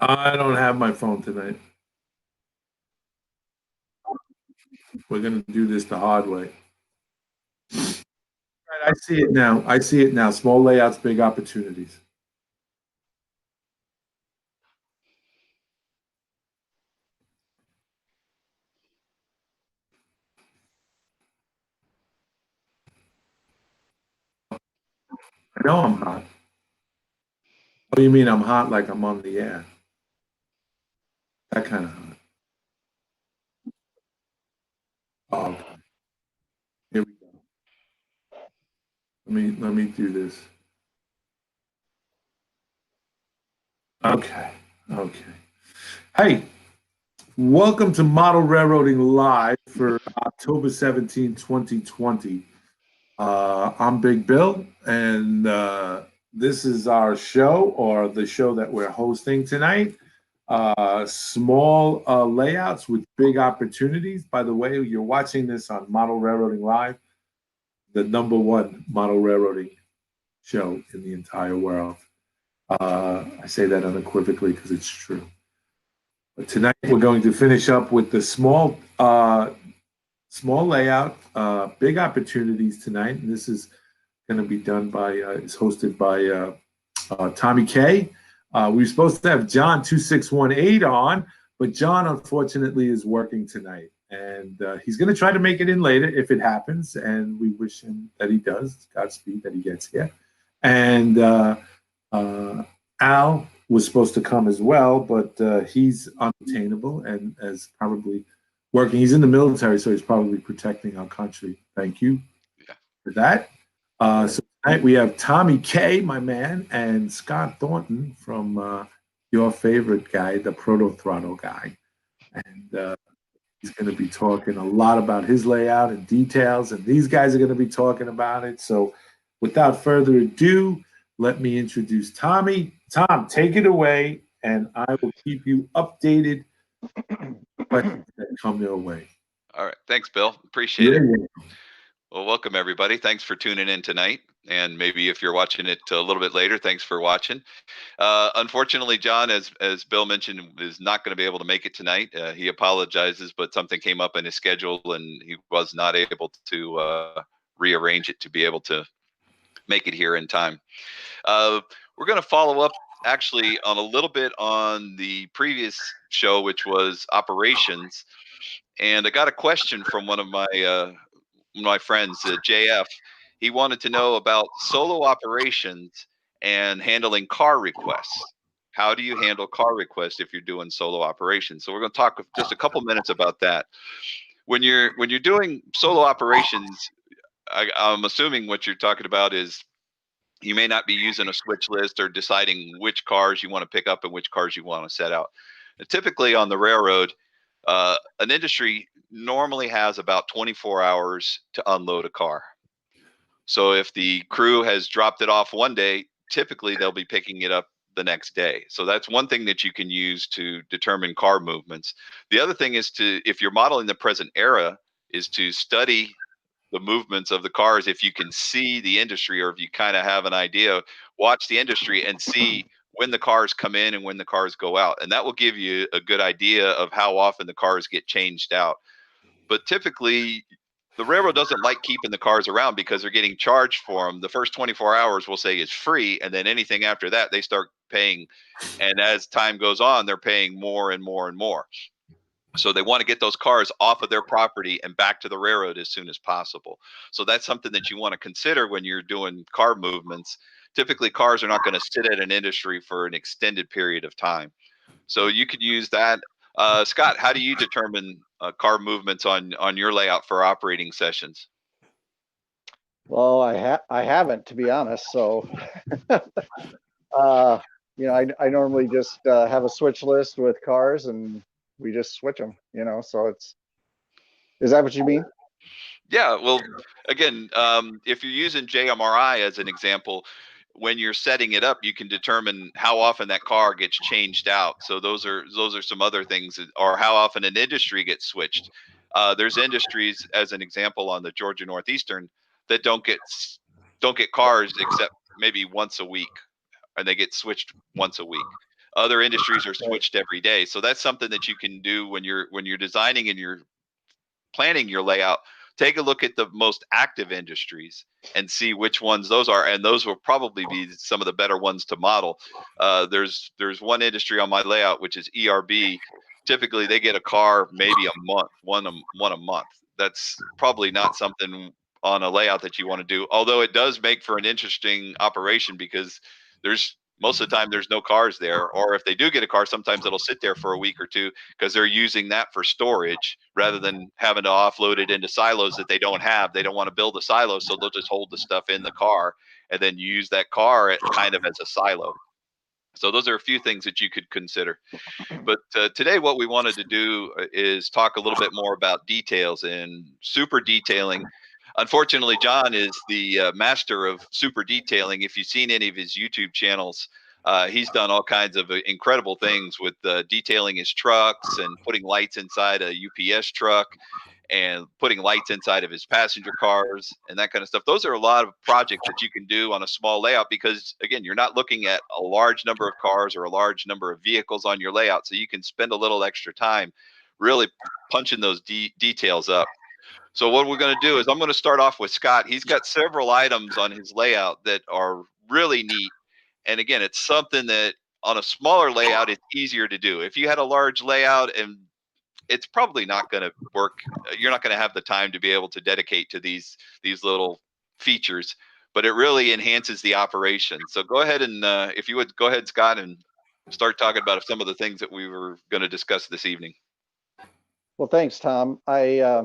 I don't have my phone tonight. We're gonna do this the hard way. Right, I see it now. I see it now. Small layouts, big opportunities. I know I'm hot. What do you mean I'm hot like I'm on the air? That kind of hot. Oh, okay. Here we go. Let me do this. Okay. Okay. Hey, welcome to Model Railroading Live for October 17, 2020. I'm Big Bill, and this is our show, or the show that we're hosting tonight. Small layouts with big opportunities. By the way, you're watching this on Model Railroading Live, the number one model railroading show in the entire world. I say that unequivocally because it's true. But tonight we're going to finish up with the small layout, big opportunities tonight. And this is going to be done by, it's hosted by Tommy K. We were supposed to have John 2618 on, but John unfortunately is working tonight. And he's going to try to make it in later if it happens. And we wish him that he does. Godspeed that he gets here. And Al was supposed to come as well, but he's unattainable and is probably working. He's in the military, so he's probably protecting our country. Thank you for that. So tonight we have Tommy K, my man, and Scott Thornton from your favorite guy, the Proto Throttle guy. And he's going to be talking a lot about his layout and details, and these guys are going to be talking about it. So without further ado, let me introduce Tommy. Tom, take it away, and I will keep you updated questions that come your way. All right. Thanks, Bill. Appreciate it. Well, welcome everybody. Thanks for tuning in tonight. And maybe if you're watching it a little bit later, thanks for watching. Unfortunately, John, as Bill mentioned, is not going to be able to make it tonight. He apologizes, but something came up in his schedule and he was not able to rearrange it to be able to make it here in time. We're going to follow up actually on a little bit on the previous show, which was operations. And I got a question from one of my friends, JF. He wanted to know about solo operations and handling car requests. How do you handle car requests if you're doing solo operations? So we're going to talk just a couple minutes about that. When you're doing solo operations, I'm assuming what you're talking about is you may not be using a switch list or deciding which cars you want to pick up and which cars you want to set out. Typically on the railroad, an industry normally has about 24 hours to unload a car. So if the crew has dropped it off one day, typically they'll be picking it up the next day. So that's one thing that you can use to determine car movements. The other thing is if you're modeling the present era, is to study the movements of the cars. If you can see the industry, or if you kind of have an idea, watch the industry and see when the cars come in and when the cars go out. And that will give you a good idea of how often the cars get changed out. But typically, the railroad doesn't like keeping the cars around because they're getting charged for them. The first 24 hours we'll say is free, and then anything after that they start paying. And as time goes on, they're paying more and more and more. So they want to get those cars off of their property and back to the railroad as soon as possible. So that's something that you want to consider when you're doing car movements. Typically, cars are not going to sit at an industry for an extended period of time. So you could use that. Scott, how do you determine car movements on your layout for operating sessions? Well, I haven't, to be honest. So, I normally just have a switch list with cars, and we just switch them. So is that what you mean? Yeah. Well, again, if you're using JMRI as an example, when you're setting it up, you can determine how often that car gets changed out. So those are some other things, or how often an industry gets switched. There's industries, as an example, on the Georgia Northeastern that don't get cars except maybe once a week, and they get switched once a week. Other industries are switched every day. So that's something that you can do when you're designing and you're planning your layout. Take a look at the most active industries and see which ones those are, and those will probably be some of the better ones to model. There's one industry on my layout, which is ERB. Typically, they get a car maybe a month, one a month. That's probably not something on a layout that you want to do. Although it does make for an interesting operation, because most of the time there's no cars there, or if they do get a car, sometimes it'll sit there for a week or two because they're using that for storage rather than having to offload it into silos that they don't have. They don't want to build a silo, so they'll just hold the stuff in the car and then use that car kind of as a silo. So those are a few things that you could consider. But today what we wanted to do is talk a little bit more about details and super detailing. Unfortunately, John is the master of super detailing. If you've seen any of his YouTube channels, he's done all kinds of incredible things with detailing his trucks and putting lights inside a UPS truck and putting lights inside of his passenger cars and that kind of stuff. Those are a lot of projects that you can do on a small layout because, again, you're not looking at a large number of cars or a large number of vehicles on your layout. So you can spend a little extra time really punching those details up. So what we're going to do is I'm going to start off with Scott. He's got several items on his layout that are really neat. And again, it's something that on a smaller layout, it's easier to do. If you had a large layout, and it's probably not going to work. You're not going to have the time to be able to dedicate to these little features, but it really enhances the operation. So go ahead and if you would go ahead, Scott, and start talking about some of the things that we were going to discuss this evening. Well, thanks, Tom. I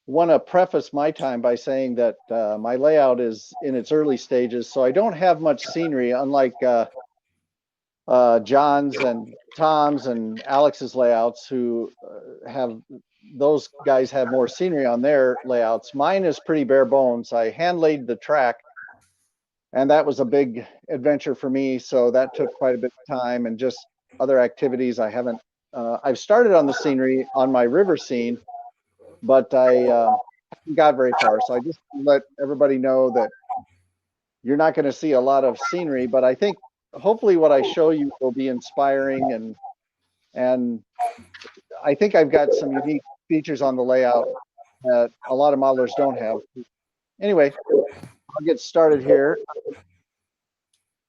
want to preface my time by saying that my layout is in its early stages, so I don't have much scenery, unlike John's and Tom's and Alex's layouts, who those guys have more scenery on their layouts. Mine is pretty bare bones. I hand laid the track, and that was a big adventure for me. So that took quite a bit of time and just other activities. I've started on the scenery on my river scene, but I haven't got very far. So I just let everybody know that you're not going to see a lot of scenery, but I think hopefully what I show you will be inspiring, and I think I've got some unique features on the layout that a lot of modelers don't have. Anyway, I'll get started here.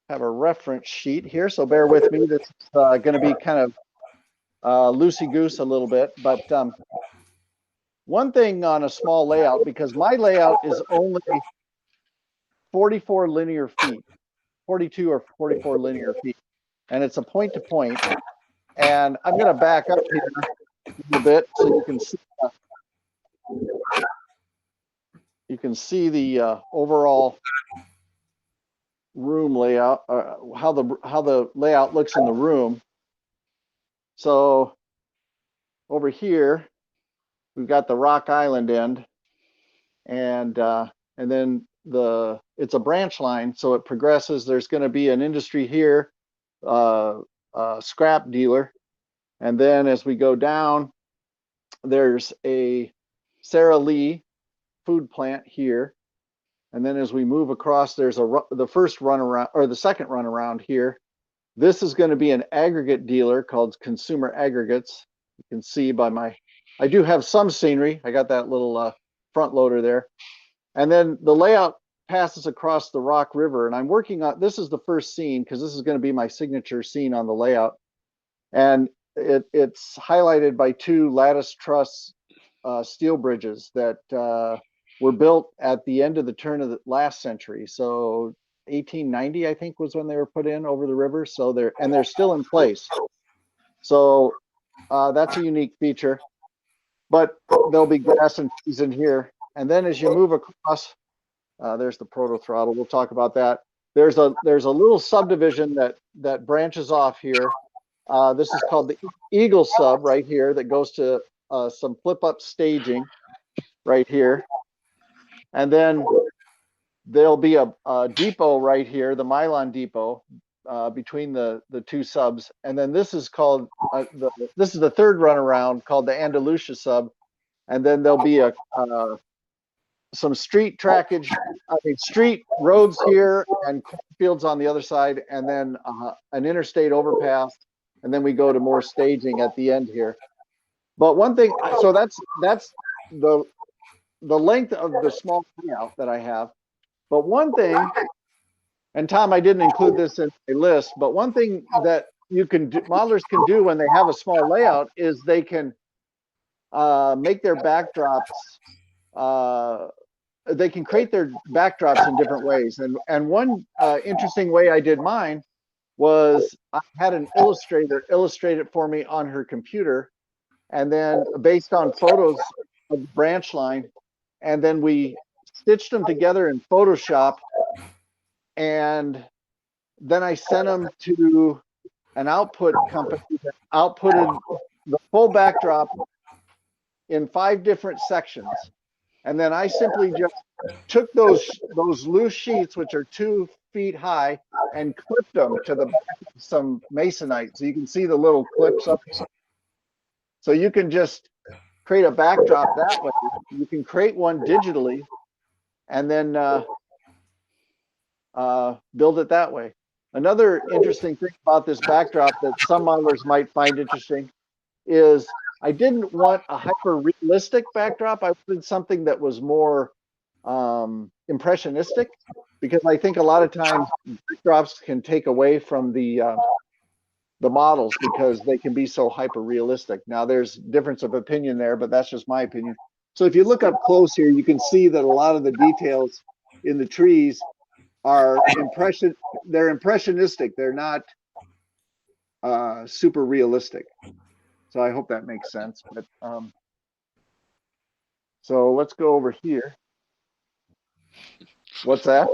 Have a reference sheet here, so bear with me. This is going to be kind of loosey-goose a little bit, but one thing on a small layout, because my layout is only 44 linear feet, 42 or 44 linear feet, and it's a point-to-point. And I'm going to back up here a little bit so you can see the overall room layout, how the layout looks in the room. So over here we've got the Rock Island end, and then it's a branch line, so it progresses. There's going to be an industry here, scrap dealer, and then as we go down, there's a Sara Lee food plant here, and then as we move across, there's the first run around, or the second run around here. This is going to be an aggregate dealer called Consumer Aggregates. You can see by I do have some scenery. I got that little front loader there, and then the layout passes across the Rock River, and I'm working on, this is the first scene because this is going to be my signature scene on the layout, and it's highlighted by two lattice truss steel bridges that were built at the end of the turn of the last century. So 1890, I think, was when they were put in over the river. So they're still in place. So that's a unique feature. But there'll be grass and trees in here. And then as you move across, there's the proto throttle. We'll talk about that. There's a little subdivision that branches off here. This is called the Eagle Sub right here, that goes to some flip-up staging right here. And then there'll be a depot right here, the Milon depot, between the two subs. And then this is called, this is the third runaround, called the Andalusia sub. And then there'll be a some street trackage, street roads here and fields on the other side, and then an interstate overpass, and then we go to more staging at the end here. But one thing, so that's the length of the small layout that I have. But one thing, and Tom, I didn't include this in a list, but one thing that modelers can do when they have a small layout is they can make their backdrops. They can create their backdrops in different ways. And one interesting way I did mine was I had an illustrator illustrate it for me on her computer, and then based on photos of the branch line, and then we stitched them together in Photoshop, and then I sent them to an output company that outputted the full backdrop in 5 different sections. And then I simply just took those loose sheets, which are 2 feet high, and clipped them to the back of some masonite. So you can see the little clips up. So you can just create a backdrop that way. You can create one digitally and then build it that way. Another interesting thing about this backdrop that some modelers might find interesting is I didn't want a hyper realistic backdrop. I wanted something that was more impressionistic, because I think a lot of times backdrops can take away from the models because they can be so hyper realistic. Now there's difference of opinion there, but that's just my opinion. So if you look up close here, you can see that a lot of the details in the trees are they're impressionistic. They're not super realistic. So I hope that makes sense. But so let's go over here. What's that?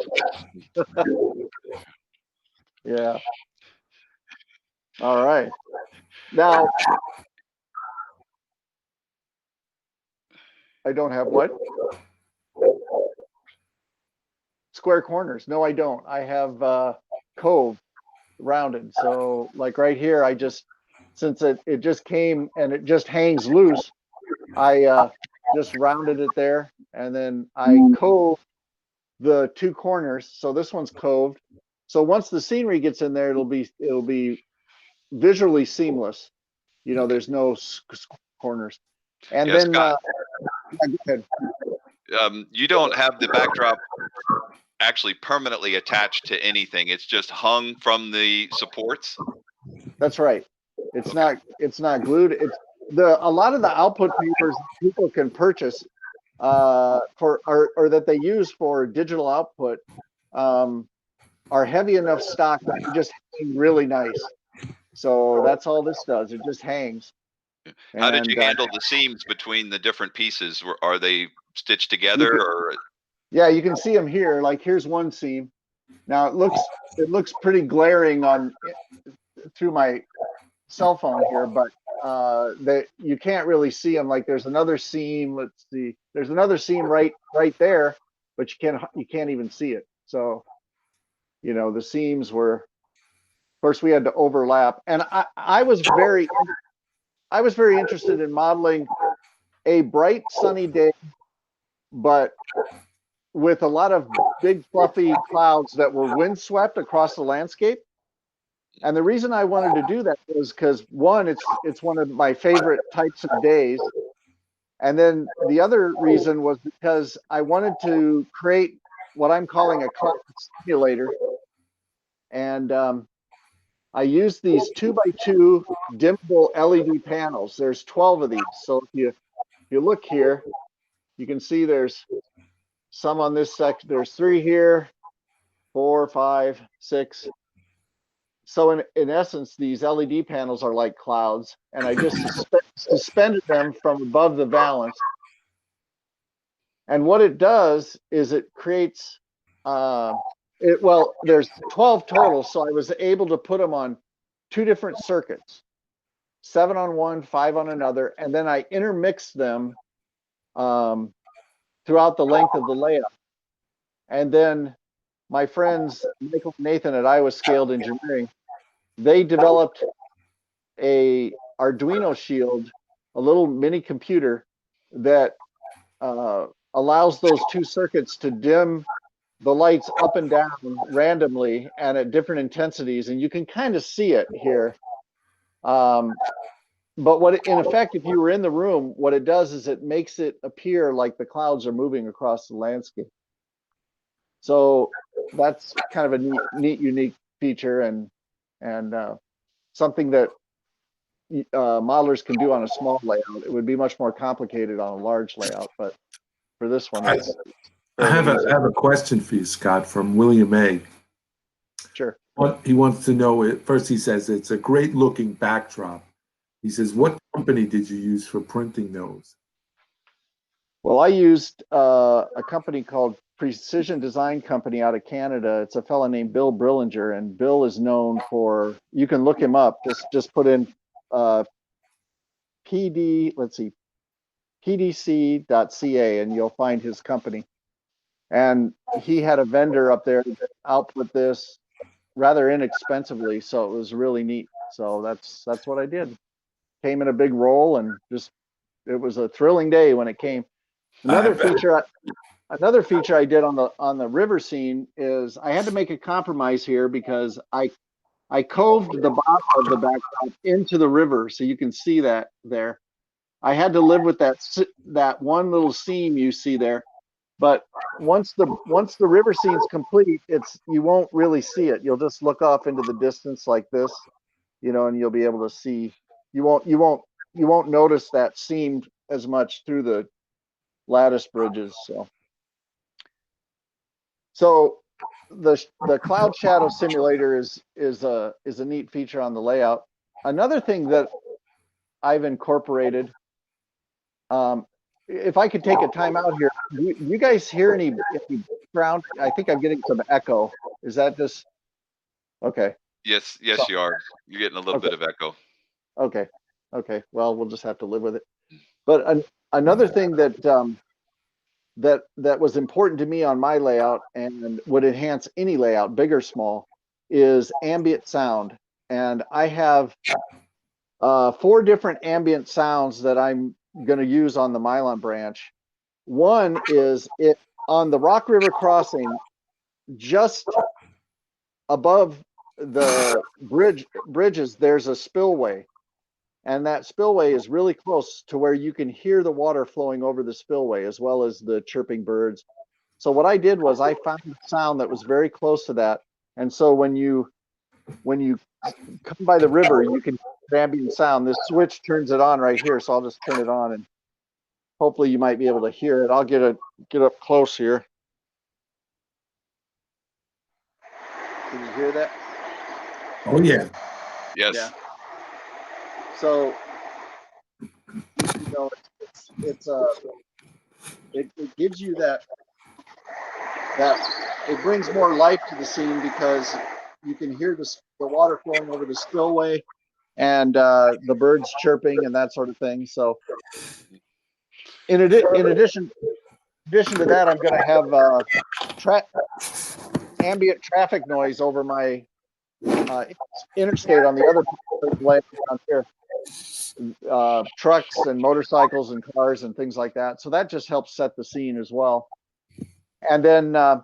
Yeah. All right. Now, I don't have what? Square corners. No, I don't. I have cove rounded. So like right here, I just, since it just came and it just hangs loose, I just rounded it there, and then I cove the 2 corners. So this one's coved. So once the scenery gets in there, it'll be visually seamless. You know, there's no corners. And yeah, then Scott, go ahead. You don't have the backdrop actually permanently attached to anything. It's just hung from the supports. That's right. It's not glued. It's a lot of the output papers people can purchase or that they use for digital output are heavy enough stock that they just hang really nice. So that's all this does. It just hangs. How did you handle the seams between the different pieces? Are they stitched together, or? Yeah, you can see them here. Like here's one seam. Now it looks pretty glaring on through my cell phone here, but that you can't really see them. Like there's another seam. Let's see. There's another seam right there, but you can't even see it. So, you know, the seams were, of course, we had to overlap. And I was very interested in modeling a bright sunny day, but with a lot of big fluffy clouds that were windswept across the landscape. And the reason I wanted to do that was because one, it's one of my favorite types of days. And then the other reason was because I wanted to create what I'm calling a cloud simulator. And I used these 2x2 dimmable LED panels. There's 12 of these. So if you look here, you can see there's some on this section. There's 3 here, 4, 5, 6. So in essence, these LED panels are like clouds, and I just suspended them from above the valance. And what it does is it creates, there's 12 total, so I was able to put them on 2 different circuits, 7 on one, 5 on another, and then I intermixed them throughout the length of the layout. And then my friends, Michael and Nathan at Iowa Scaled Engineering, they developed a Arduino Shield, a little mini computer that allows those two circuits to dim the lights up and down randomly and at different intensities, and you can kind of see it here. But in effect, if you were in the room, what it does is it makes it appear like the clouds are moving across the landscape. So that's kind of a neat, unique feature, and something that modelers can do on a small layout. It would be much more complicated on a large layout, but for this one, I have a question for you, Scott, from William A. Sure. He wants to know, first he says, it's a great looking backdrop. He says, what company did you use for printing those? Well, I used a company called Precision Design Company out of Canada. It's a fellow named Bill Brillinger, and Bill is known for, you can look him up, just put in pdc.ca and you'll find his company. And he had a vendor up there that output this rather inexpensively, so it was really neat. So that's what I did. Came in a big roll, and just, it was a thrilling day when it came. Another feature I did on the river scene is I had to make a compromise here, because I coved the bottom of the backdrop into the river, so you can see that there. I had to live with that one little seam you see there, but once the river scene's complete, you won't really see it. You'll just look off into the distance like this, and you'll be able to see. You won't notice that seam as much through the lattice bridges. So the cloud shadow simulator is a neat feature on the layout. Another thing that I've incorporated, if I could take a time out here, you guys hear any background? I think I'm getting some echo. Is that just okay? Yes, you are. You're getting a little bit of echo. Okay. Well, we'll just have to live with it. But another thing that was important to me on my layout, and would enhance any layout, big or small, is ambient sound. And I have 4 different ambient sounds that I'm going to use on the Milon branch. One is on the Rock River crossing, just above the bridges, there's a spillway. And that spillway is really close to where you can hear the water flowing over the spillway, as well as the chirping birds. So what I did was I found a sound that was very close to that. And so when you come by the river, you can hear ambient sound. This switch turns it on right here. So I'll just turn it on, and hopefully you might be able to hear it. I'll get up close here. Can you hear that? Oh yeah. Yes. Yeah. So, it gives you that it brings more life to the scene, because you can hear the water flowing over the spillway, and the birds chirping and that sort of thing. So, in addition to that, I'm going to have ambient traffic noise over my interstate on the other way down here. Trucks and motorcycles and cars and things like that. So that just helps set the scene as well. And then I'm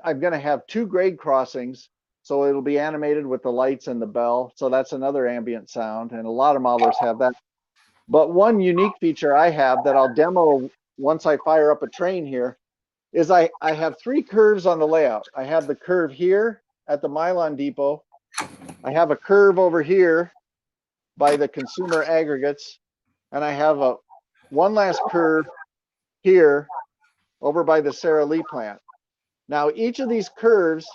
going to have 2 grade crossings, so it'll be animated with the lights and the bell. So that's another ambient sound, and a lot of modelers have that. But one unique feature I have that I'll demo once I fire up a train here is I have 3 curves on the layout. I have the curve here at the Milon Depot. I have a curve over here by the consumer aggregates, and I have one last curve here over by the Sara Lee plant. Now, each of these curves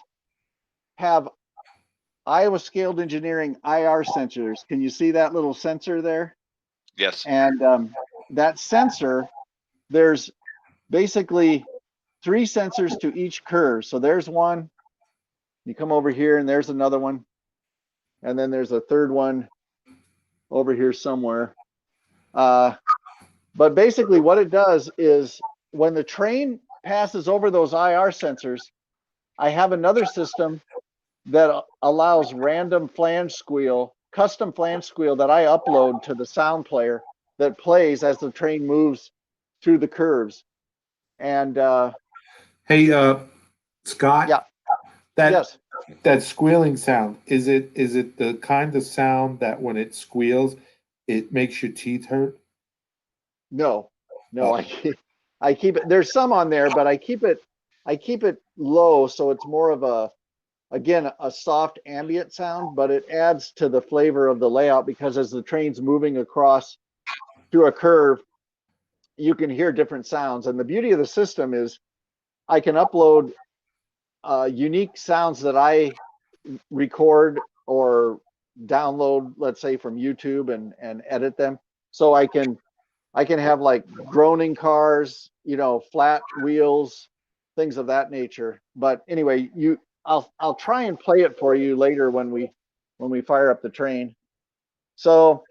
have Iowa Scaled Engineering IR sensors. Can you see that little sensor there? Yes. And that sensor, there's basically 3 sensors to each curve. So there's one. You come over here, and there's another one. And then there's a third one over here somewhere. But basically what it does is when the train passes over those IR sensors, I have another system that allows random flange squeal, custom flange squeal that I upload to the sound player that plays as the train moves through the curves. And Hey, Scott. yeah, That yes, that squealing sound, is it the kind of sound that when it squeals, it makes your teeth hurt? no, no, Oh, I keep it. There's some on there, but I keep it low, so it's more of a, again, a soft ambient sound, but it adds to the flavor of the layout because as the train's moving across through a curve, you can hear different sounds. And the beauty of the system is I can upload unique sounds that I record or download, let's say from YouTube, and edit them. So I can have like groaning cars, flat wheels, things of that nature. But anyway, I'll try and play it for you later when we fire up the train. So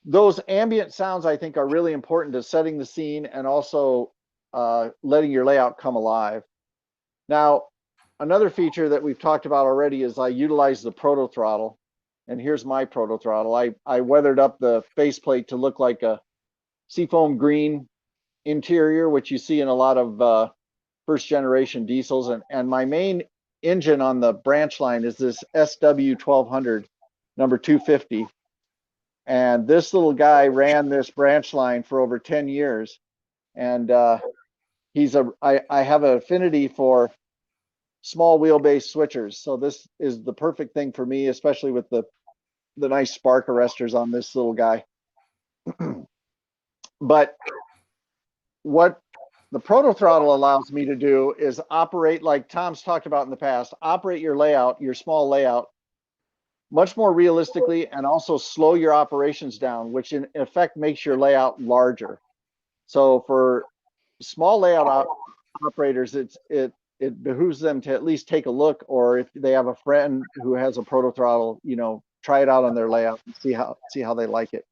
those ambient sounds I think are really important to setting the scene and also letting your layout come alive. Now, another feature that we've talked about already is I utilize the proto throttle. And here's my proto throttle. I weathered up the faceplate to look like a seafoam green interior, which you see in a lot of first generation diesels. And my main engine on the branch line is this SW1200 number 250. And this little guy ran this branch line for over 10 years. And I have an affinity for small wheelbase switchers. So this is the perfect thing for me, especially with the nice spark arresters on this little guy. But what the proto throttle allows me to do is operate like Tom's talked about in the past, operate your layout, your small layout, much more realistically, and also slow your operations down, which in effect makes your layout larger. So for small layout operators, it behooves them to at least take a look, or if they have a friend who has a proto throttle, try it out on their layout and see how they like it.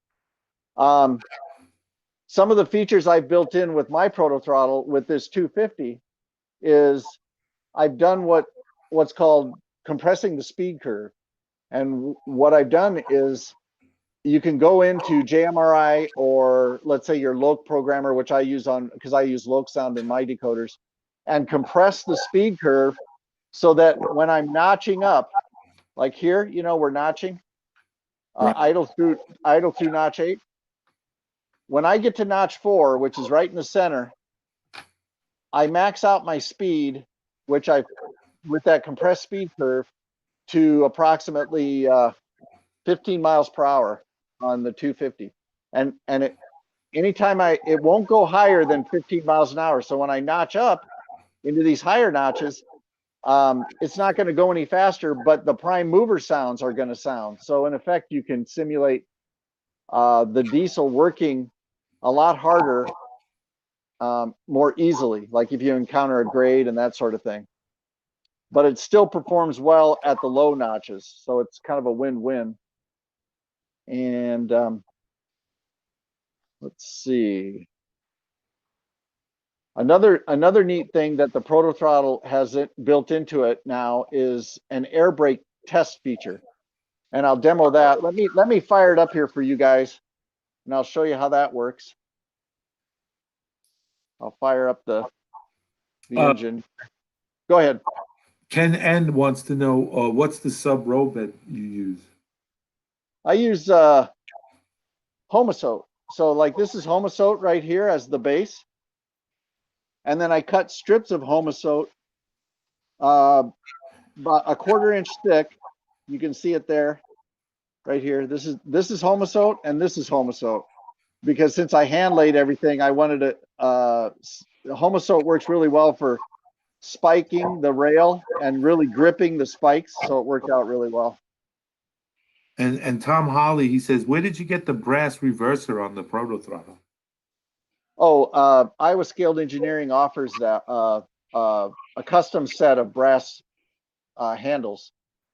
Some of the features I've built in with my proto throttle with this 250 is I've done what's called compressing the speed curve. And what I've done is you can go into JMRI or let's say your Loc programmer, which I use because I use Loc Sound in my decoders, and compress the speed curve so that when I'm notching up, like here, we're notching Right. idle through notch 8. When I get to notch 4, which is right in the center, I max out my speed, with that compressed speed curve, to approximately 15 miles per hour on the 250. And anytime it won't go higher than 15 miles an hour. So when I notch up into these higher notches, it's not going to go any faster, but the prime mover sounds are going to sound. So in effect, you can simulate the diesel working a lot harder, more easily, like if you encounter a grade and that sort of thing. But it still performs well at the low notches. So it's kind of a win-win. And let's see. Another neat thing that the proto throttle has built into it now is an air brake test feature. And I'll demo that. Let me fire it up here for you guys, and I'll show you how that works. I'll fire up the engine. Go ahead. Ken N wants to know what's the sub robot you use? I use Homasote. So like this is Homasote right here as the base. And then I cut strips of Homasote about a 1/4 inch thick. You can see it there, right here. This is Homasote and this is Homasote. Because since I hand laid everything, I wanted to Homasote works really well for spiking the rail and really gripping the spikes, so it worked out really well. And Tom Holly, he says, where did you get the brass reverser on the proto throttle? Oh, Iowa Scaled Engineering offers that a custom set of brass handles.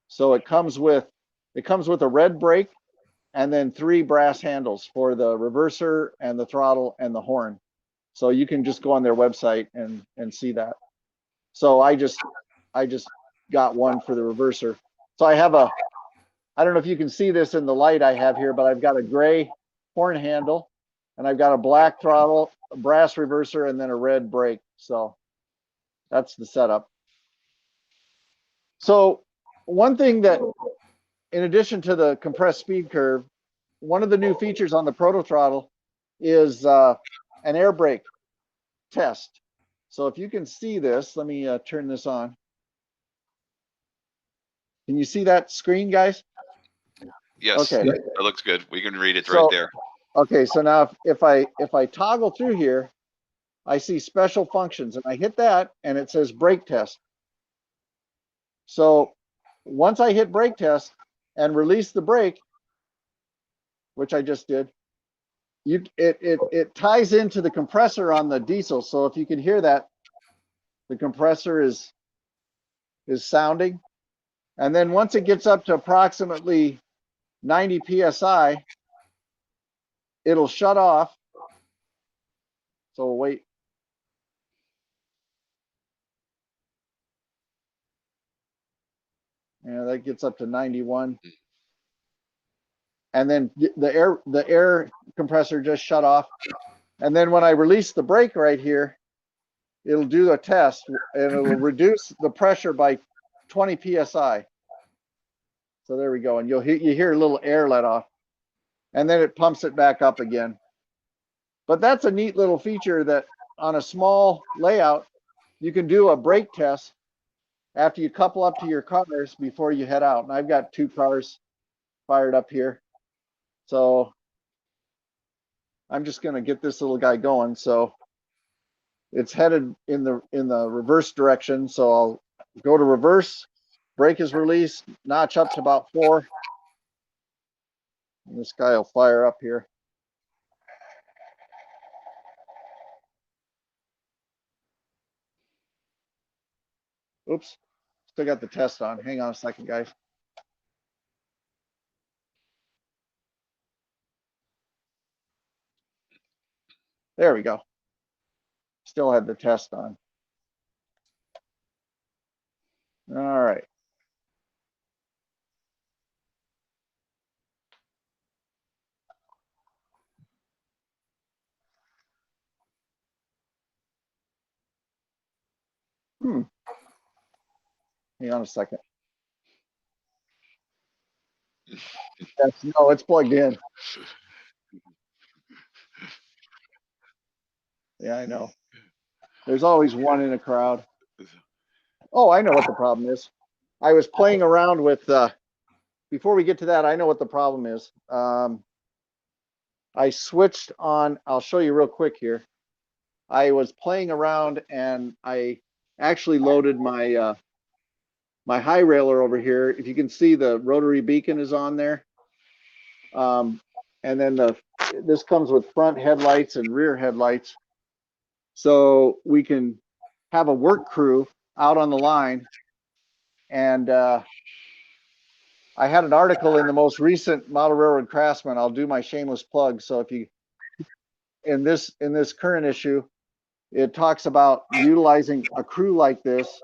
So it comes with a red brake and then 3 brass handles for the reverser and the throttle and the horn. So you can just go on their website and see that. So I just got one for the reverser. So I have I don't know if you can see this in the light I have here, but I've got a gray horn handle, and I've got a black throttle, a brass reverser, and then a red brake. So that's the setup. So one thing that, in addition to the compressed speed curve, one of the new features on the Proto Throttle is an air brake test. So if you can see this, let me turn this on. Can you see that screen, guys? Yes. Okay. That looks good. We can read it right there. Okay, so now if I toggle through here, I see special functions, and I hit that, and it says brake test. So once I hit brake test and release the brake, which I just did, it ties into the compressor on the diesel. So if you can hear that, the compressor is sounding. And then once it gets up to approximately 90 psi, it'll shut off. So we'll wait. Yeah, that gets up to 91. And then the air compressor just shut off. And then when I release the brake right here, it'll do a test, and it'll reduce the pressure by 20 psi. So there we go, and you hear a little air let off, and then it pumps it back up again. But that's a neat little feature that on a small layout, you can do a brake test after you couple up to your cars before you head out. And I've got 2 cars fired up here. So I'm just going to get this little guy going. So it's headed in the reverse direction. So I'll go to reverse, brake is released, notch up to about 4. And this guy will fire up here. Oops, still got the test on. Hang on a second, guys. There we go. Still had the test on. All right. Hang on a second. No, it's plugged in. Yeah, I know. There's always one in a crowd. Oh, I know what the problem is. I was playing around with, before we get to that, I know what the problem is. I switched on, I'll show you real quick here. I was playing around and I actually loaded my my high railer over here. If you can see, the rotary beacon is on there. And then this comes with front headlights and rear headlights. So we can have a work crew out on the line. And I had an article in the most recent Model Railroad Craftsman. I'll do my shameless plug. So if you, in this current issue, it talks about utilizing a crew like this,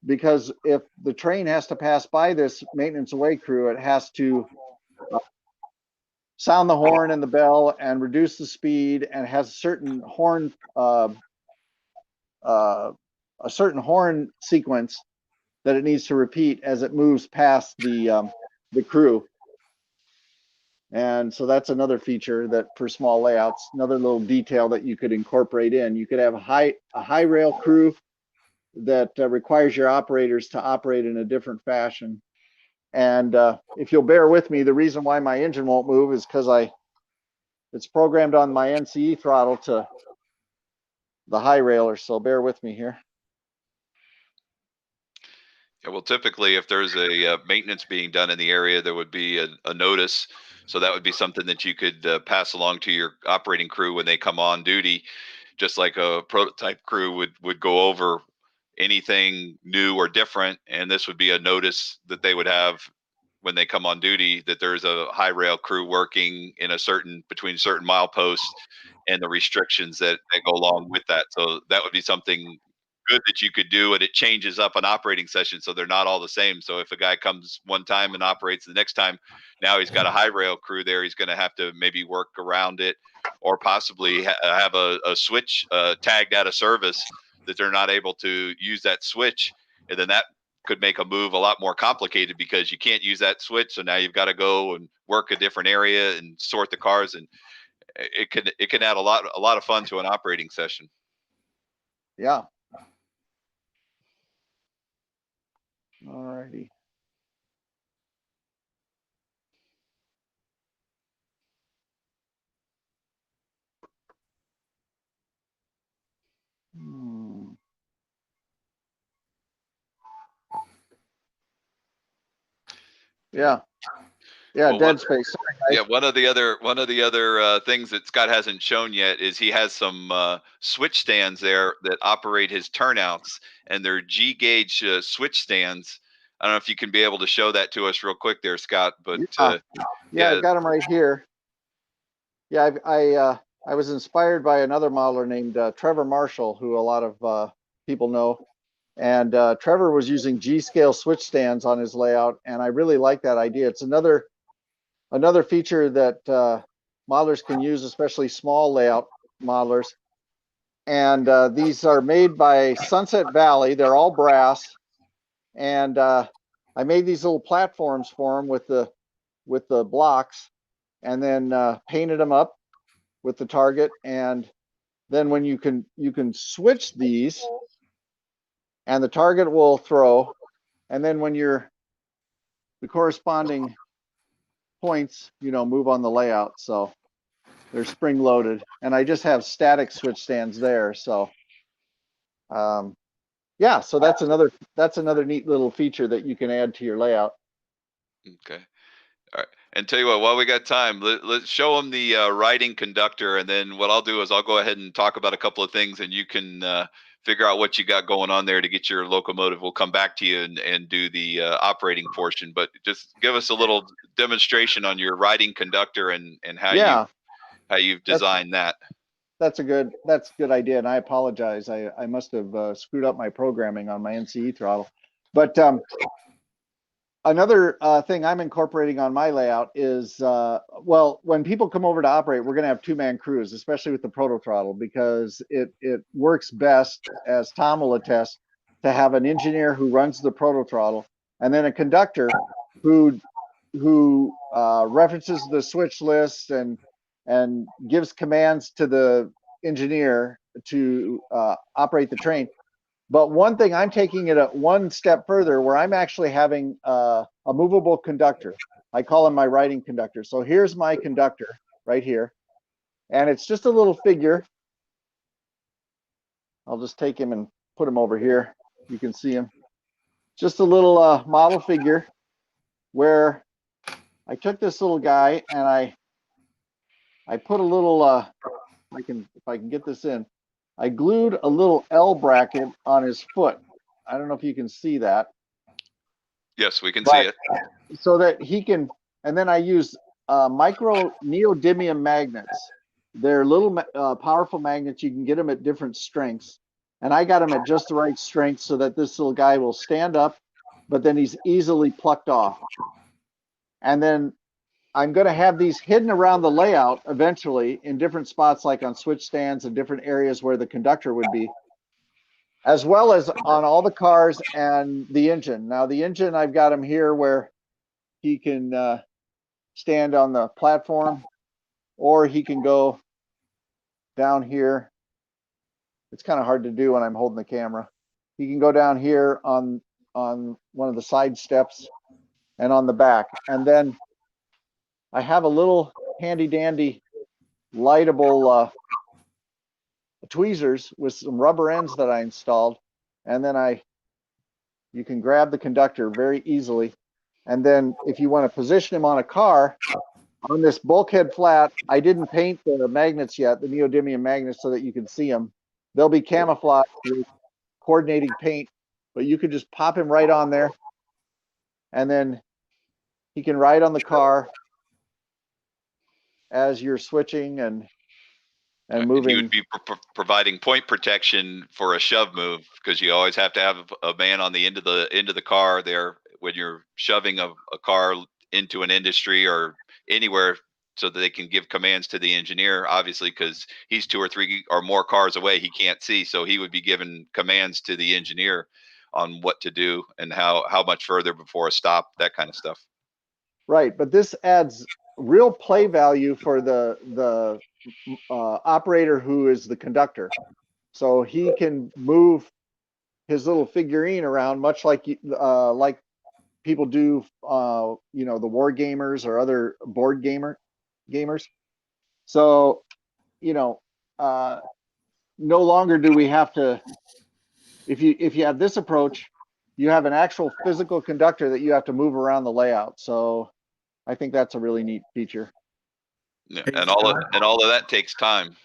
because if the train has to pass by this maintenance away crew, it has to sound the horn and the bell and reduce the speed, and has a certain horn sequence that it needs to repeat as it moves past the crew. And so that's another feature that for small layouts, another little detail that you could incorporate in. You could have a high rail crew that requires your operators to operate in a different fashion. And if you'll bear with me, the reason why my engine won't move is because it's programmed on my NCE throttle to the high railer. So bear with me here. Yeah, well, typically, if there's a maintenance being done in the area, there would be a notice. So that would be something that you could pass along to your operating crew when they come on duty, just like a prototype crew would go over anything new or different. And this would be a notice that they would have when they come on duty, that there's a high rail crew working in between certain mileposts and the restrictions that go along with that. So that would be something good that you could do, and it changes up an operating session so they're not all the same. So if a guy comes one time and operates the next time, now he's got a high rail crew there. He's going to have to maybe work around it, or possibly have a switch tagged out of service that they're not able to use that switch, and then that could make a move a lot more complicated because you can't use that switch. So now you've got to go and work a different area and sort the cars, and it can add a lot of fun to an operating session. Yeah. All righty. Yeah. Yeah, well, dead space. Sorry, yeah, one of the other things that Scott hasn't shown yet is he has some switch stands there that operate his turnouts, and they're G gauge switch stands. I don't know if you can be able to show that to us real quick there, Scott. But yeah, I've got them right here. Yeah, I was inspired by another modeler named Trevor Marshall, who a lot of people know. And Trevor was using G-scale switch stands on his layout, and I really like that idea. It's another feature that modelers can use, especially small layout modelers. And these are made by Sunset Valley. They're all brass, and I made these little platforms for them with the blocks, and then painted them up with the target. And then when you can switch these, and the target will throw, and then when the corresponding points, move on the layout. So they're spring loaded, and I just have static switch stands there. So yeah, so that's another neat little feature that you can add to your layout. Okay. All right. And tell you what, while we got time, let's show them the riding conductor, and then what I'll do is I'll go ahead and talk about a couple of things, and you can figure out what you got going on there to get your locomotive. We'll come back to you and do the operating portion, but just give us a little demonstration on your riding conductor and how you've designed that. That's a good idea, and I apologize. I must have screwed up my programming on my NCE throttle. But another thing I'm incorporating on my layout is, well, when people come over to operate, we're going to have 2-man crews, especially with the proto throttle, because it works best, as Tom will attest, to have an engineer who runs the proto throttle, and then a conductor who references the switch list and gives commands to the engineer to operate the train. But one thing, I'm taking it one step further, where I'm actually having a movable conductor. I call him my riding conductor. So here's my conductor right here, and it's just a little figure. I'll just take him and put him over here. You can see him. Just a little model figure where I took this little guy and I put a little, if I can get this in, I glued a little L bracket on his foot. I don't know if you can see that. Yes, we can see it. So that he can, and then I use micro neodymium magnets. They're little powerful magnets. You can get them at different strengths. And I got them at just the right strength so that this little guy will stand up, but then he's easily plucked off. And then I'm going to have these hidden around the layout eventually in different spots, like on switch stands and different areas where the conductor would be, as well as on all the cars and the engine. Now, the engine, I've got him here where he can stand on the platform, or he can go down here. It's kind of hard to do when I'm holding the camera. He can go down here on one of the side steps and on the back. And then I have a little handy dandy lightable tweezers with some rubber ends that I installed. And then you can grab the conductor very easily. And then if you want to position him on a car, on this bulkhead flat, I didn't paint the magnets yet, the neodymium magnets, so that you can see them. They'll be camouflaged with coordinating paint, but you can just pop him right on there. And then he can ride on the car as you're switching, and and You moving. would be providing point protection for a shove move, because you always have to have a man on the end of the car there when you're shoving a car into an industry or anywhere, so that they can give commands to the engineer, obviously, because he's 2 or 3 or more cars away, he can't see, so he would be giving commands to the engineer on what to do and how much further before a stop, that kind of stuff. Right, but this adds real play value for the operator who is the conductor. So he can move his little figurine around, much like people do, you know, the war gamers or other board gamers. So, you know, no longer do we have to. If you have this approach, you have an actual physical conductor that you have to move around the layout. So, I think that's a really neat feature. Yeah, Hey, and all of that takes time.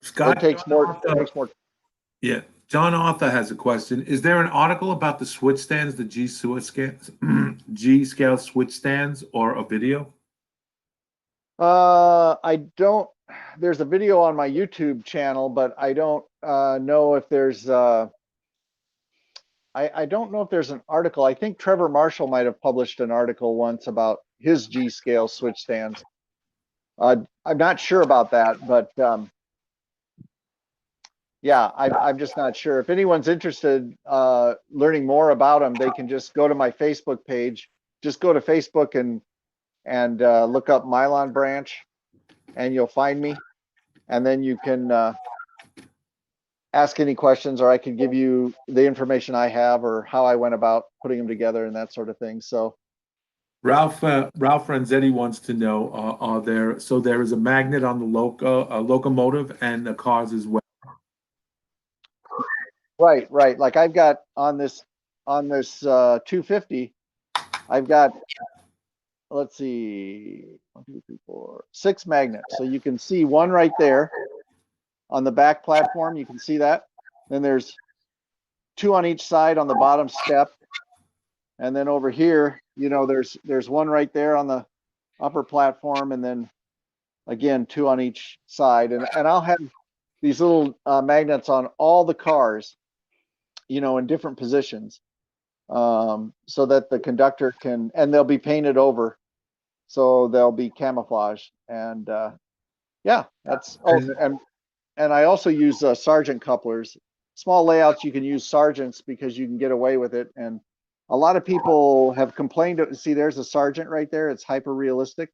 Scott, It takes more. Yeah, John Arthur has a question. Is there an article about the switch stands, the G scale switch stands, or a video? I don't. There's a video on my YouTube channel, but I don't know if there's. I don't know if there's an article. I think Trevor Marshall might have published an article once about his G scale switch stands. I'm not sure about that, but yeah, I'm just not sure. If anyone's interested learning more about them, they can just go to my Facebook page. Just go to Facebook and look up Mylon Branch, and you'll find me. And then you can ask any questions, or I can give you the information I have or how I went about putting them together and that sort of thing. So Ralph Franzetti wants to know: there is a magnet on the locomotive and the cars as well? Right. Like I've got on this 250, I've got, let's see, 1, 2, 3, 4, 6 magnets. So you can see one right there on the back platform. You can see that. Then there's 2 on each side on the bottom step. And then over here, you know, there's one right there on the upper platform, and then again 2 on each side. And I'll have these little magnets on all the cars, you know, in different positions, so that the conductor can, and they'll be painted over, so they'll be camouflaged. And yeah, that's, and I also use sergeant couplers. Small layouts, you can use sergeants because you can get away with it. And a lot of people have complained. See, there's a sergeant right there. It's hyper realistic,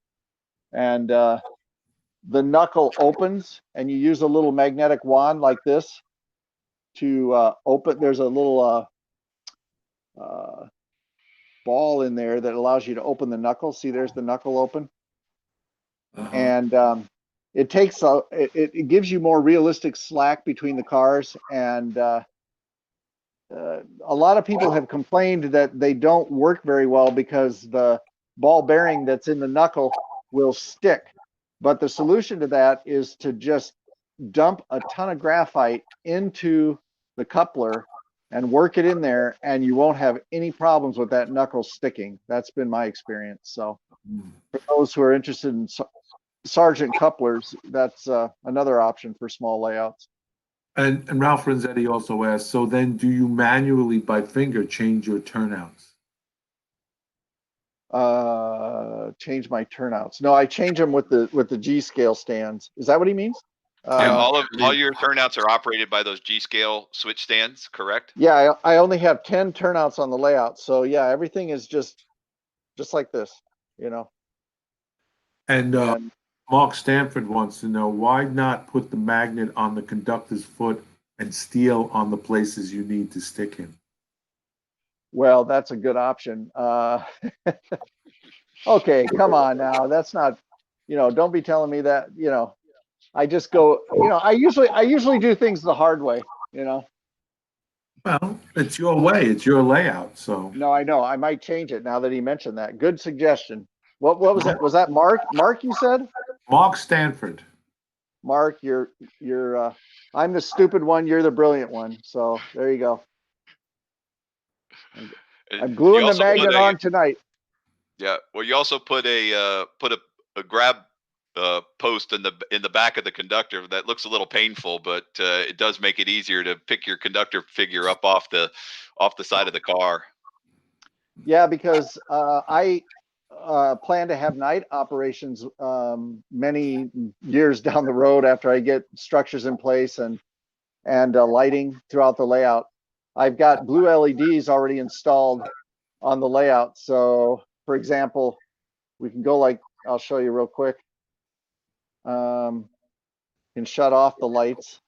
and the knuckle opens, and you use a little magnetic wand like this to open. There's a little ball in there that allows you to open the knuckle. See, there's the knuckle open. And it takes it gives you more realistic slack between the cars. And a lot of people have complained that they don't work very well because the ball bearing that's in the knuckle will stick. But the solution to that is to just dump a ton of graphite into the coupler and work it in there, and you won't have any problems with that knuckle sticking. That's been my experience. So for those who are interested in sergeant couplers, that's another option for small layouts. And Ralph Renzetti also asked, so then do you manually by finger change your turnouts? Change my turnouts. No, I change them with the G scale stands. Is that what he means? Yeah, all your turnouts are operated by those G scale switch stands, correct? Yeah, I only have 10 turnouts on the layout. So yeah, everything is just like this, you know. And Mark Stanford wants to know, why not put the magnet on the conductor's foot and steel on the places you need to stick him? Well, that's a good option. Okay, come on now. That's not, you know, don't be telling me that, you know, I just go, you know, I usually do things the hard way, you know. Well, it's your way, it's your layout, so. No, I know. I might change it now that he mentioned that. Good suggestion. What was that? Was that Mark? Mark, you said? Mark Stanford. Mark, you're I'm the stupid one, you're the brilliant one. So there you go. I'm gluing the magnet on tonight. Yeah. Well, you also put a post in the back of the conductor that looks a little painful, but it does make it easier to pick your conductor figure up off the side of the car. Yeah, because I plan to have night operations many years down the road after I get structures in place and lighting throughout the layout. I've got blue LEDs already installed on the layout. So, for example, we can go like, I'll show you real quick. Can shut off the lights.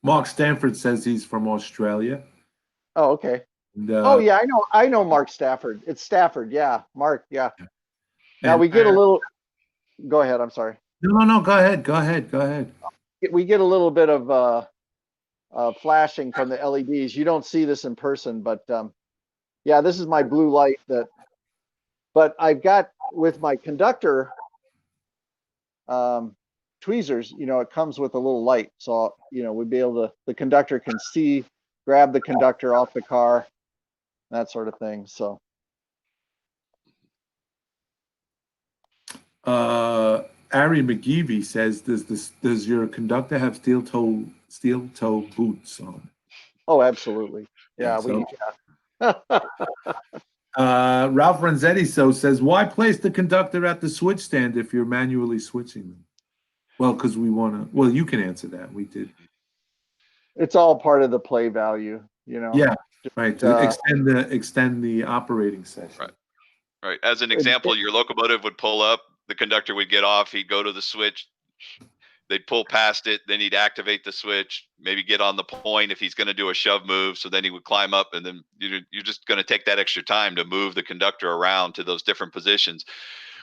Mark Stanford says he's from Australia. Oh, okay. And, oh yeah, I know Mark Stafford. It's Stafford, yeah. Mark, yeah. Now we get a little. Go ahead. I'm sorry. No. Go ahead. We get a little bit of flashing from the LEDs. You don't see this in person, but yeah, this is my blue light that. But I've got with my conductor tweezers. You know, it comes with a little light, so you know we'd be able to. The conductor can see, grab the conductor off the car, that sort of thing. So. Ari McGeevy says, does your conductor have steel toe boots on? Oh, absolutely. Yeah, Ralph Renzetti says, why place the conductor at the switch stand if you're manually switching them? Well, because we want to. Well, you can answer that. We did. It's all part of the play value, you know. Yeah, right. To extend the operating session. Right. As an example, your locomotive would pull up, the conductor would get off, he'd go to the switch, they'd pull past it, then he'd activate the switch, maybe get on the point if he's going to do a shove move. So then he would climb up, and then you're just going to take that extra time to move the conductor around to those different positions,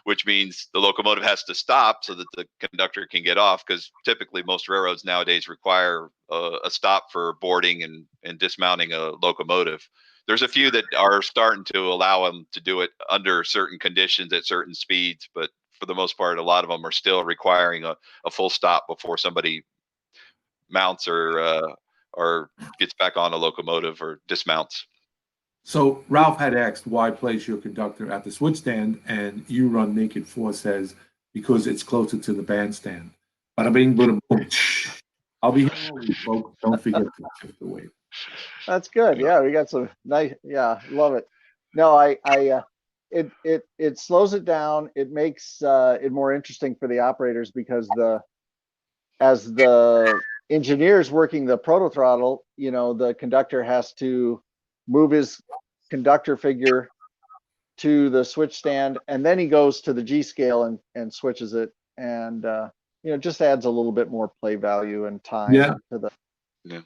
which means the locomotive has to stop so that the conductor can get off, because typically most railroads nowadays require a stop for boarding and dismounting a locomotive. There's a few that are starting to allow them to do it under certain conditions at certain speeds, but for the most part, a lot of them are still requiring a full stop before somebody mounts or gets back on a locomotive or dismounts. So Ralph had asked, why place your conductor at the switch stand? And You Run Naked 4 says, because it's closer to the bandstand. Bada bing, bada boom. I'll be here, folks. Don't forget to shift the weight. That's good. Yeah, we got some nice. Yeah, love it. No, it slows it down. It makes it more interesting for the operators, because as the engineer's working the protothrottle, you know, the conductor has to move his conductor figure to the switch stand, and then he goes to the G scale and switches it, and you know, just adds a little bit more play value and time to the. Yeah.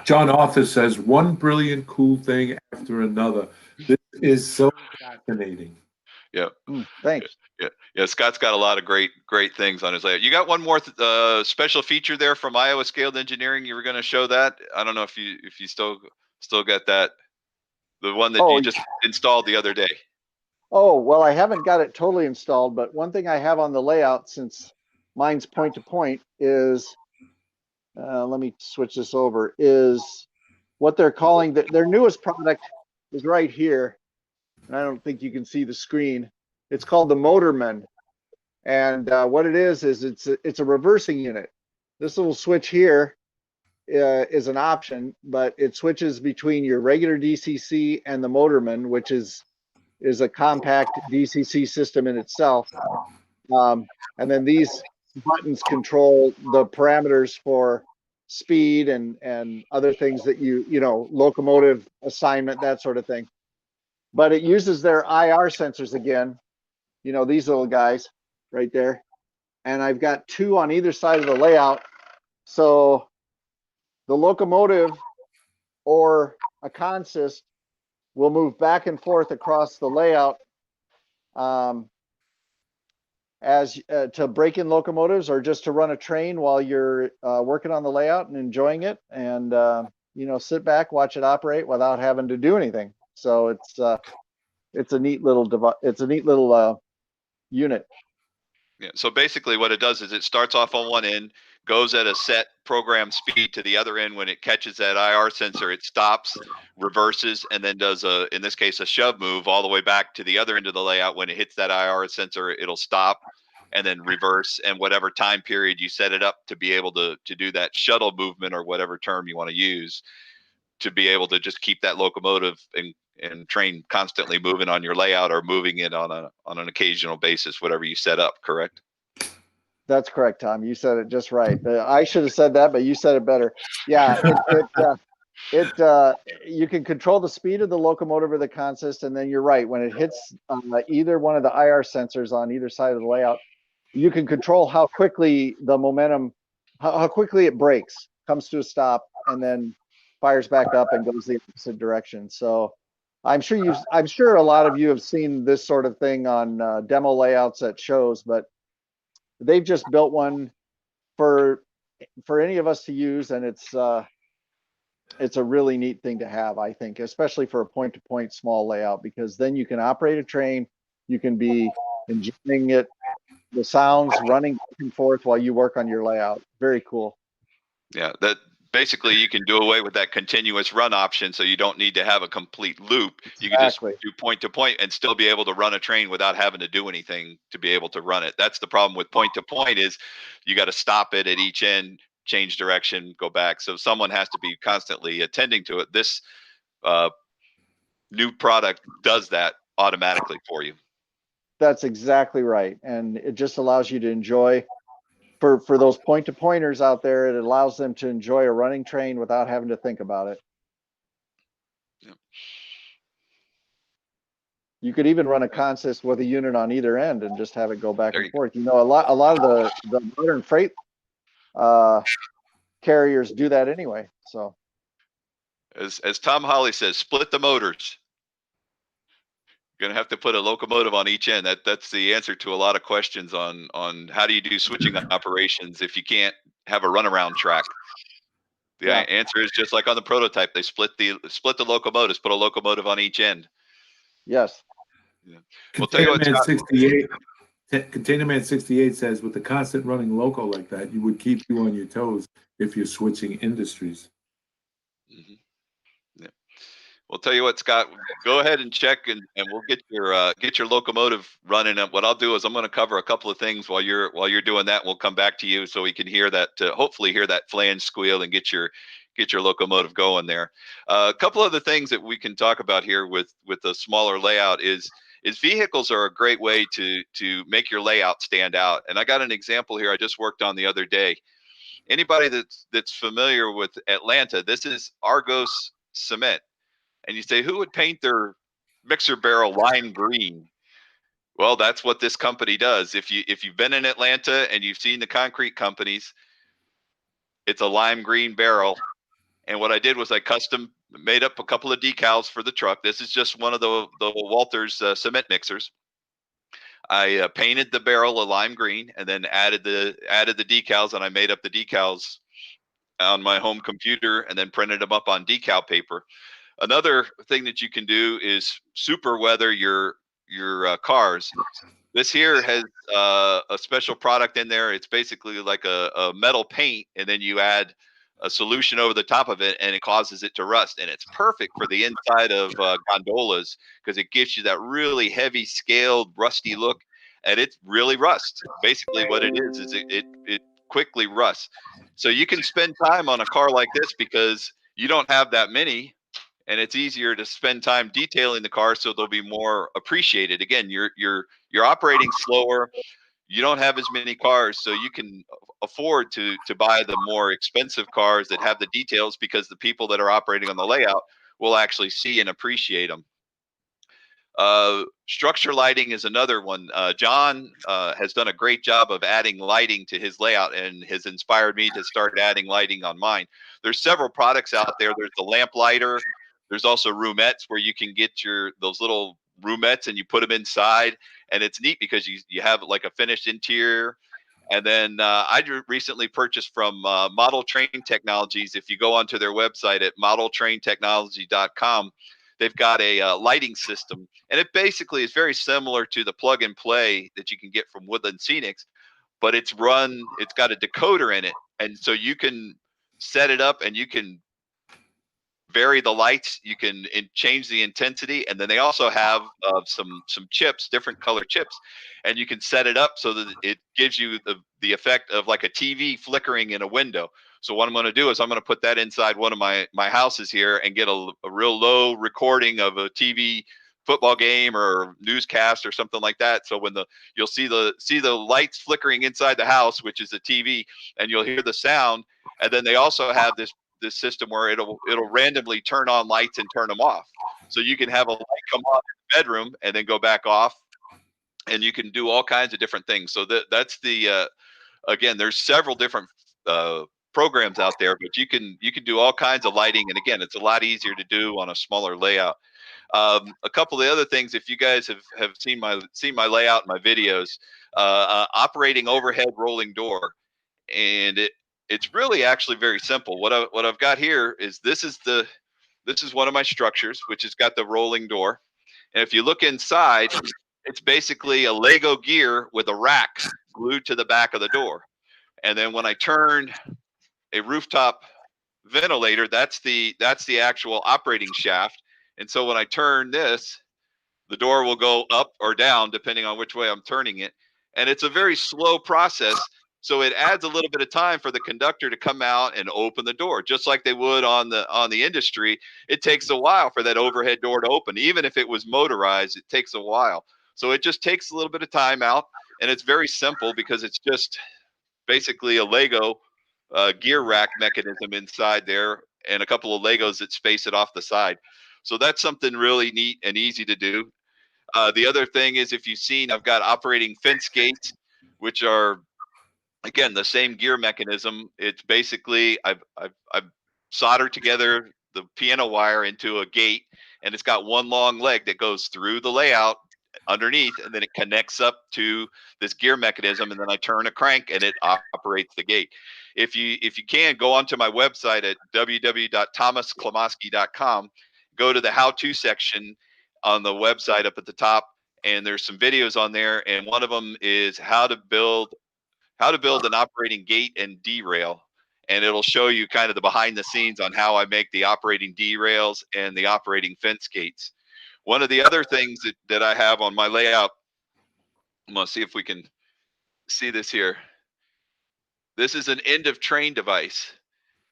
John Arthur says, one brilliant, cool thing after another. This is so fascinating. Yeah. Thanks. Yeah. Scott's got a lot of great things on his layout. You got one more special feature there from Iowa Scaled Engineering. You were going to show that. I don't know if you still got that. The one that you just installed the other day. Oh, well, I haven't got it totally installed, but one thing I have on the layout, since mine's point to point, is let me switch this over, is what they're calling their newest product is right here. And I don't think you can see the screen. It's called the Motorman. And what it is it's a reversing unit. This little switch here is an option, but it switches between your regular DCC and the Motorman, which is a compact DCC system in itself. And then these buttons control the parameters for speed and other things that you know, locomotive assignment, that sort of thing. But it uses their IR sensors again, you know, these little guys right there. And I've got two on either side of the layout. So the locomotive or a consist will move back and forth across the layout as to break in locomotives, or just to run a train while you're working on the layout and enjoying it, and you know, sit back, watch it operate without having to do anything. So it's a neat little unit. Yeah. So basically what it does is it starts off on one end, goes at a set program speed to the other end. When it catches that IR sensor, it stops, reverses, and then does in this case, a shove move all the way back to the other end of the layout. When it hits that IR sensor, it'll stop, and then reverse, and whatever time period you set it up to be able to do that shuttle movement, or whatever term you want to use, to be able to just keep that locomotive and train constantly moving on your layout, or moving it on an occasional basis, whatever you set up, correct? That's correct, Tom. You said it just right. I should have said that, but you said it better. Yeah, you can control the speed of the locomotive or the consist, and then you're right. When it hits either one of the IR sensors on either side of the layout, you can control how quickly the momentum, how quickly it brakes, comes to a stop, and then fires back up and goes the opposite direction. So I'm sure a lot of you have seen this sort of thing on demo layouts at shows, but they've just built one for any of us to use, and it's a really neat thing to have, I think, especially for a point-to-point small layout, because then you can operate a train, you can be enjoying it, the sounds running back and forth while you work on your layout. Very cool. Yeah, that basically you can do away with that continuous run option, so you don't need to have a complete loop. You can just do point to point and still be able to run a train without having to do anything to be able to run it. That's the problem with point to point, is you got to stop it at each end, change direction, go back. So someone has to be constantly attending to it. This new product does that automatically for you. That's exactly right. And it just allows you to enjoy, for those point-to-pointers out there, it allows them to enjoy a running train without having to think about it. Yep. You could even run a consist with a unit on either end and just have it go back and forth. You know, a lot of the modern freight carriers do that anyway. So, as Tom Holly says, split the motors. You're gonna have to put a locomotive on each end. That's the answer to a lot of questions on how do you do switching operations if you can't have a runaround track. The answer is just like on the prototype. They split the locomotives, put a locomotive on each end. Yes. Yeah. We'll tell you what, Scott, 68. Container Man 68 says, with the constant running loco like that, you would keep you on your toes if you're switching industries. Mm-hmm. Yeah. We'll tell you what, Scott, go ahead and check, and we'll get your locomotive running. And what I'll do is I'm going to cover a couple of things while you're doing that. We'll come back to you so we can hear that, hopefully hear that flange squeal and get your locomotive going there. A couple of the things that we can talk about here with a smaller layout is vehicles are a great way to make your layout stand out. And I got an example here I just worked on the other day. Anybody that's familiar with Atlanta, this is Argos Cement. And you say, who would paint their mixer barrel lime green? Well, that's what this company does. If you've been in Atlanta and you've seen the concrete companies, it's a lime green barrel. And what I did was I custom made up a couple of decals for the truck. This is just one of the Walters cement mixers. I painted the barrel a lime green, and then added the decals, and I made up the decals on my home computer and then printed them up on decal paper. Another thing that you can do is super weather your cars. This here has a special product in there. It's basically like a metal paint, and then you add a solution over the top of it, and it causes it to rust. And it's perfect for the inside of gondolas, because it gives you that really heavy scaled rusty look, and it really rusts. Basically what it is it quickly rusts. So you can spend time on a car like this because you don't have that many, and it's easier to spend time detailing the car so they'll be more appreciated. Again, you're operating slower. You don't have as many cars, so you can afford to buy the more expensive cars that have the details, because the people that are operating on the layout will actually see and appreciate them. Structure lighting is another one. John has done a great job of adding lighting to his layout, and has inspired me to start adding lighting on mine. There's several products out there. There's the lamp lighter. There's also roomettes, where you can get those little roomettes and you put them inside, and it's neat because you have like a finished interior. And then I recently purchased from Model Train Technologies. If you go onto their website at modeltraintechnology.com, they've got a lighting system, and it basically is very similar to the plug and play that you can get from Woodland Scenics, but it's got a decoder in it, and so you can set it up and you can vary the lights, you can change the intensity, and then they also have some chips, different color chips, and you can set it up so that it gives you the effect of like a TV flickering in a window. So what I'm going to do is I'm going to put that inside one of my houses here and get a real low recording of a TV football game or newscast or something like that. So when you'll see the lights flickering inside the house, which is the TV, and you'll hear the sound. And then they also have this system where it'll randomly turn on lights and turn them off. So you can have a light come on in the bedroom and then go back off, and you can do all kinds of different things. So that's the again, there's several different programs out there, but you can do all kinds of lighting, and again, it's a lot easier to do on a smaller layout. A couple of the other things, if you guys have seen my layout in my videos, operating overhead rolling door, and it's really actually very simple. What I've got here is this is one of my structures, which has got the rolling door, and if you look inside, it's basically a Lego gear with a rack glued to the back of the door. And then when I turn a rooftop ventilator, that's the actual operating shaft. And so when I turn this, the door will go up or down depending on which way I'm turning it. And it's a very slow process. So it adds a little bit of time for the conductor to come out and open the door, just like they would on the industry. It takes a while for that overhead door to open. Even if it was motorized, it takes a while. So it just takes a little bit of time out, and it's very simple because it's just basically a Lego gear rack mechanism inside there and a couple of Legos that space it off the side. So that's something really neat and easy to do. The other thing is, if you've seen, I've got operating fence gates, which are, again, the same gear mechanism. It's basically I've soldered together the piano wire into a gate, and it's got one long leg that goes through the layout underneath, and then it connects up to this gear mechanism, and then I turn a crank and it operates the gate. If you can, go onto my website at www.thomasklamosky.com, go to the how-to section on the website up at the top, and there's some videos on there, and one of them is how to build an operating gate and derail, and it'll show you kind of the behind the scenes on how I make the operating derails and the operating fence gates. One of the other things that I have on my layout, I'm going to see if we can see this here. This is an end of train device.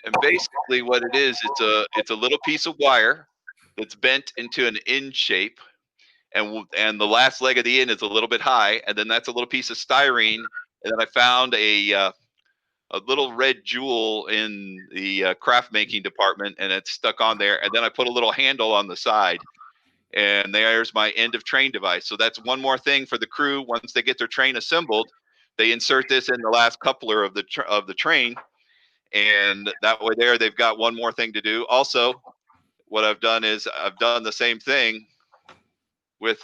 And basically what it is, it's a little piece of wire that's bent into an N shape. And the last leg of the end is a little bit high. And then that's a little piece of styrene. And then I found a little red jewel in the craft making department, and it's stuck on there. And then I put a little handle on the side. And there's my end of train device. So that's one more thing for the crew. Once they get their train assembled, they insert this in the last coupler of the train, and that way there they've got one more thing to do. Also, what I've done is I've done the same thing with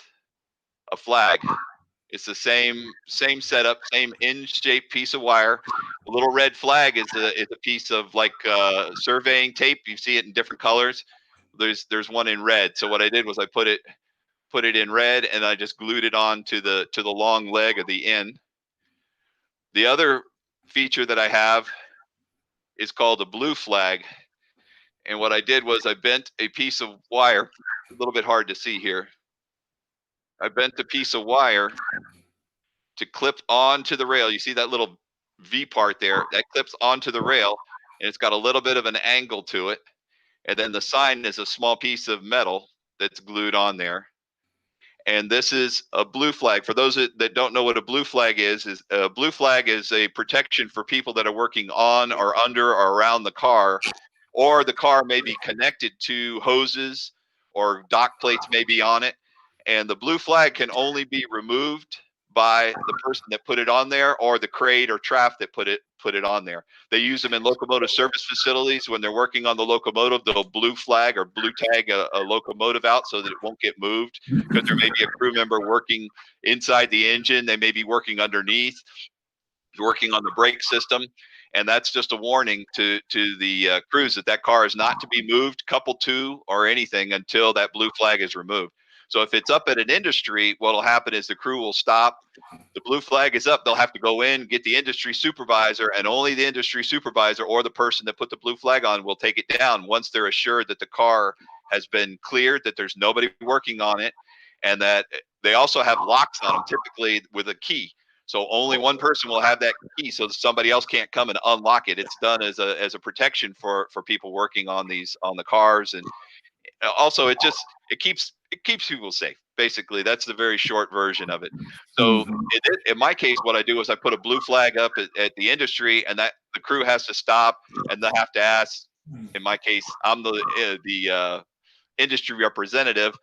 a flag. It's the same setup, same N-shaped piece of wire. A little red flag is a piece of like surveying tape. You see it in different colors. There's one in red. So what I did was I put it in red, and I just glued it on to the long leg of the N. The other feature that I have is called a blue flag. And what I did was I bent a piece of wire, a little bit hard to see here. I bent a piece of wire to clip onto the rail. You see that little V part there? That clips onto the rail, and it's got a little bit of an angle to it. And then the sign is a small piece of metal that's glued on there. And this is a blue flag. For those that don't know what a blue flag is a blue flag is a protection for people that are working on or under or around the car, or the car may be connected to hoses or dock plates may be on it. And the blue flag can only be removed by the person that put it on there, or the crate or traft that put it on there. They use them in locomotive service facilities when they're working on the locomotive. They'll blue flag or blue tag a locomotive out so that it won't get moved, because there may be a crew member working inside the engine. They may be working underneath, working on the brake system. And that's just a warning to the crews that car is not to be moved, coupled to, or anything until that blue flag is removed. So if it's up at an industry, what'll happen is the crew will stop. The blue flag is up. They'll have to go in, get the industry supervisor, and only the industry supervisor or the person that put the blue flag on will take it down once they're assured that the car has been cleared, that there's nobody working on it, and that they also have locks on them, typically with a key. So only one person will have that key, so somebody else can't come and unlock it. It's done as a protection for people working on the cars, and also it keeps people safe. Basically, that's the very short version of it. So in my case, what I do is I put a blue flag up at the industry, and that the crew has to stop, and they have to ask. In my case, I'm the industry representative.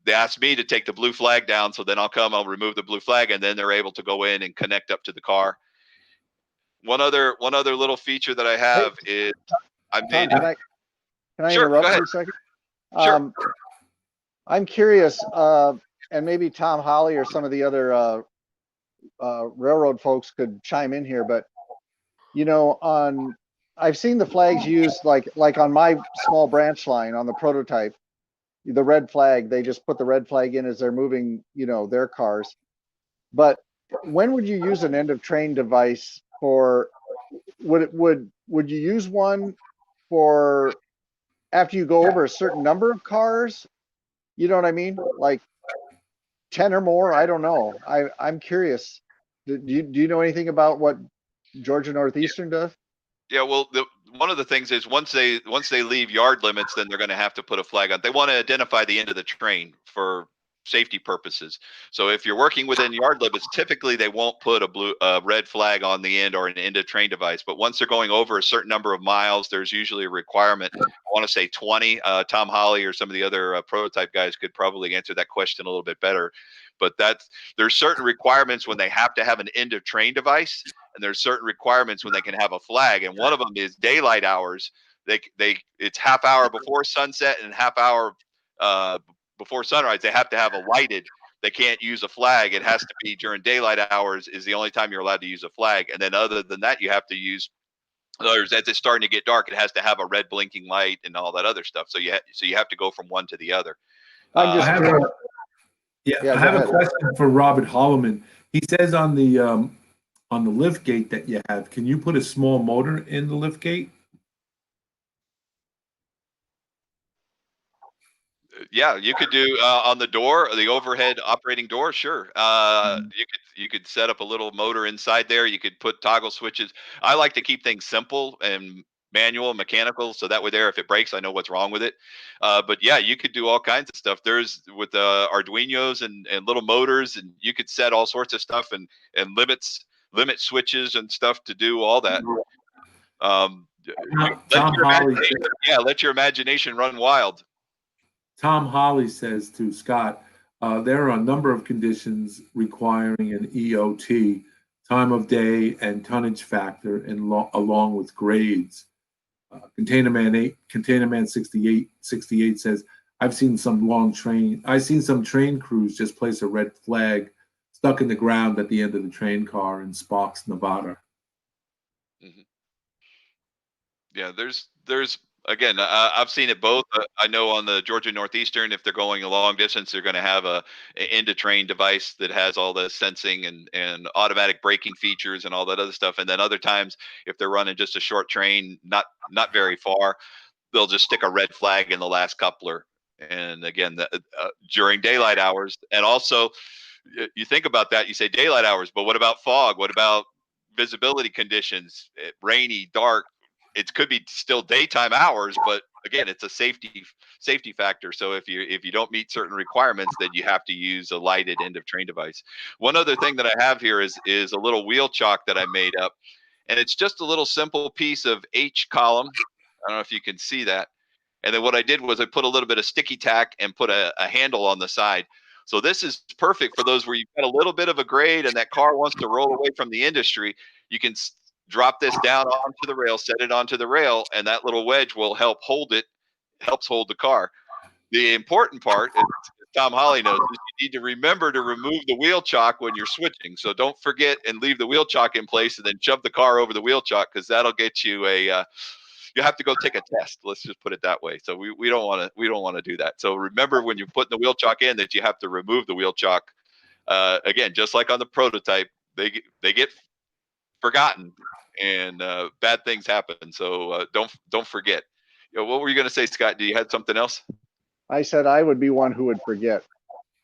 They ask me to take the blue flag down, so then I'll remove the blue flag, and then they're able to go in and connect up to the car. One other little feature that I have is I made. Tom, can I Sure, interrupt go ahead. for a second? Sure. I'm curious, and maybe Tom Holly or some of the other railroad folks could chime in here, but I've seen the flags used like on my small branch line on the prototype, the red flag, they just put the red flag in as they're moving, their cars. But when would you use an end of train device for, would you use one for after you go over a certain number of cars? You know what I mean? Like 10 or more? I don't know. I'm curious. Do you know anything about what Georgia Northeastern does? Yeah, well, one of the things is once they leave yard limits, then they're going to have to put a flag on. They want to identify the end of the train for safety purposes. So if you're working within yard limits, typically they won't put a red flag on the end or an end of train device. But once they're going over a certain number of miles, there's usually a requirement. I want to say 20. Tom Holly or some of the other prototype guys could probably answer that question a little bit better. But there's certain requirements when they have to have an end of train device, and there's certain requirements when they can have a flag. And one of them is daylight hours. It's half hour before sunset and half hour before sunrise. They have to have a lighted. They can't use a flag. It has to be during daylight hours is the only time you're allowed to use a flag. And then other than that, you have to use. As it's starting to get dark, it has to have a red blinking light and all that other stuff. So you have to go from one to the other. I have a question for Robert Holloman. He says on the lift gate that you have, can you put a small motor in the lift gate? Yeah, you could do on the door, the overhead operating door. Sure, you could set up a little motor inside there. You could put toggle switches. I like to keep things simple and manual, mechanical, so that way there, if it breaks, I know what's wrong with it. But yeah, you could do all kinds of stuff. There's with Arduinos and little motors, and you could set all sorts of stuff and limit switches and stuff to do all that. Let your imagination run wild. Tom Holly says to Scott, there are a number of conditions requiring an EOT, time of day and tonnage factor, along with grades. Container Man 68 says, I've seen some train crews just place a red flag stuck in the ground at the end of the train car in Sparks, Nevada. Mm-hmm. Yeah, there's again, I've seen it both. I know on the Georgia Northeastern, if they're going a long distance, they're going to have a end of train device that has all the sensing and automatic braking features and all that other stuff. And then other times, if they're running just a short train, not very far, they'll just stick a red flag in the last coupler. And again, during daylight hours, and also you think about that, you say daylight hours, but what about fog? What about visibility conditions? Rainy, dark. It could be still daytime hours, but again, it's a safety factor. So if you don't meet certain requirements, then you have to use a lighted end of train device. One other thing that I have here is a little wheel chock that I made up, and it's just a little simple piece of H column. I don't know if you can see that. And then what I did was I put a little bit of sticky tack and put a handle on the side. So this is perfect for those where you've got a little bit of a grade and that car wants to roll away from the industry. You can drop this down onto the rail, set it onto the rail, and that little wedge will helps hold the car. The important part, as Tom Holly knows, is you need to remember to remove the wheel chock when you're switching. So don't forget and leave the wheel chock in place and then shove the car over the wheel chock, because that'll get you you have to go take a test. Let's just put it that way. So we don't want to do that. So remember when you're putting the wheel chock in that you have to remove the wheel chock. Again, just like on the prototype, they get forgotten and bad things happen. So don't forget. What were you going to say, Scott? Do you have something else? I said I would be one who would forget.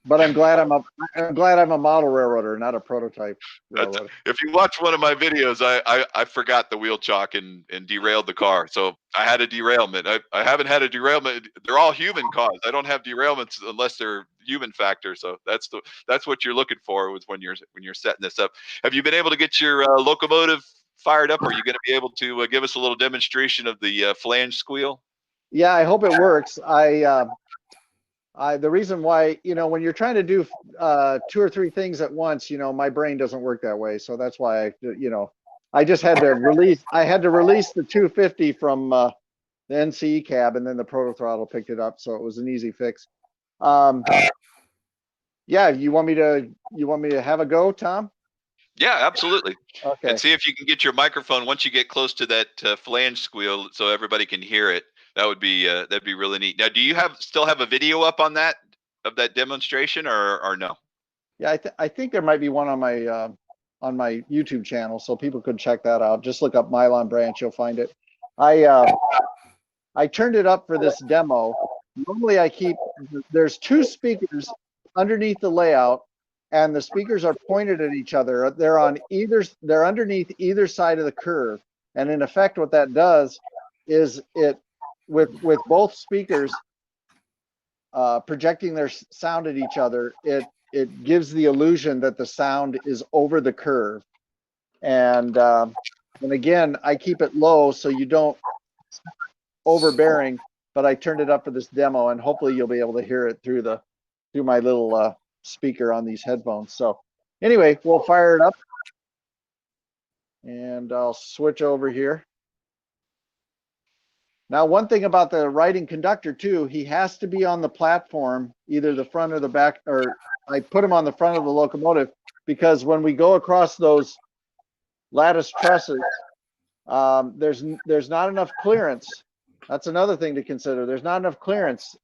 But I'm glad I'm a model railroader, not a prototype railroader. If you watch one of my videos, I forgot the wheel chock and derailed the car. So I had a derailment. I haven't had a derailment. They're all human caused. I don't have derailments unless they're human factor. So that's what you're looking for when you're setting this up. Have you been able to get your locomotive fired up? Are you going to be able to give us a little demonstration of the flange squeal? Yeah, I hope it works. The reason why, when you're trying to do 2 or 3 things at once, my brain doesn't work that way. So that's why I just had to release. I had to release the 250 from the NCE cab, and then the proto throttle picked it up. So it was an easy fix. Yeah, you want me to have a go, Tom? Yeah, absolutely. Okay. And see if you can get your microphone once you get close to that flange squeal, so everybody can hear it. That'd be really neat. Now, do you still have a video up on that demonstration, or no? Yeah, I think there might be one on my YouTube channel, so people could check that out. Just look up Mylon Branch, you'll find it. I turned it up for this demo. Normally there's 2 speakers underneath the layout, and the speakers are pointed at each other. They're underneath either side of the curve. And in effect, what that does is with both speakers projecting their sound at each other, it gives the illusion that the sound is over the curve. And again, I keep it low so you don't overbearing, but I turned it up for this demo, and hopefully you'll be able to hear it through my little speaker on these headphones. So anyway, we'll fire it up, and I'll switch over here. Now, one thing about the riding conductor too, he has to be on the platform, either the front or the back, or I put him on the front of the locomotive, because when we go across those lattice trusses, there's not enough clearance. That's another thing to consider. There's not enough clearance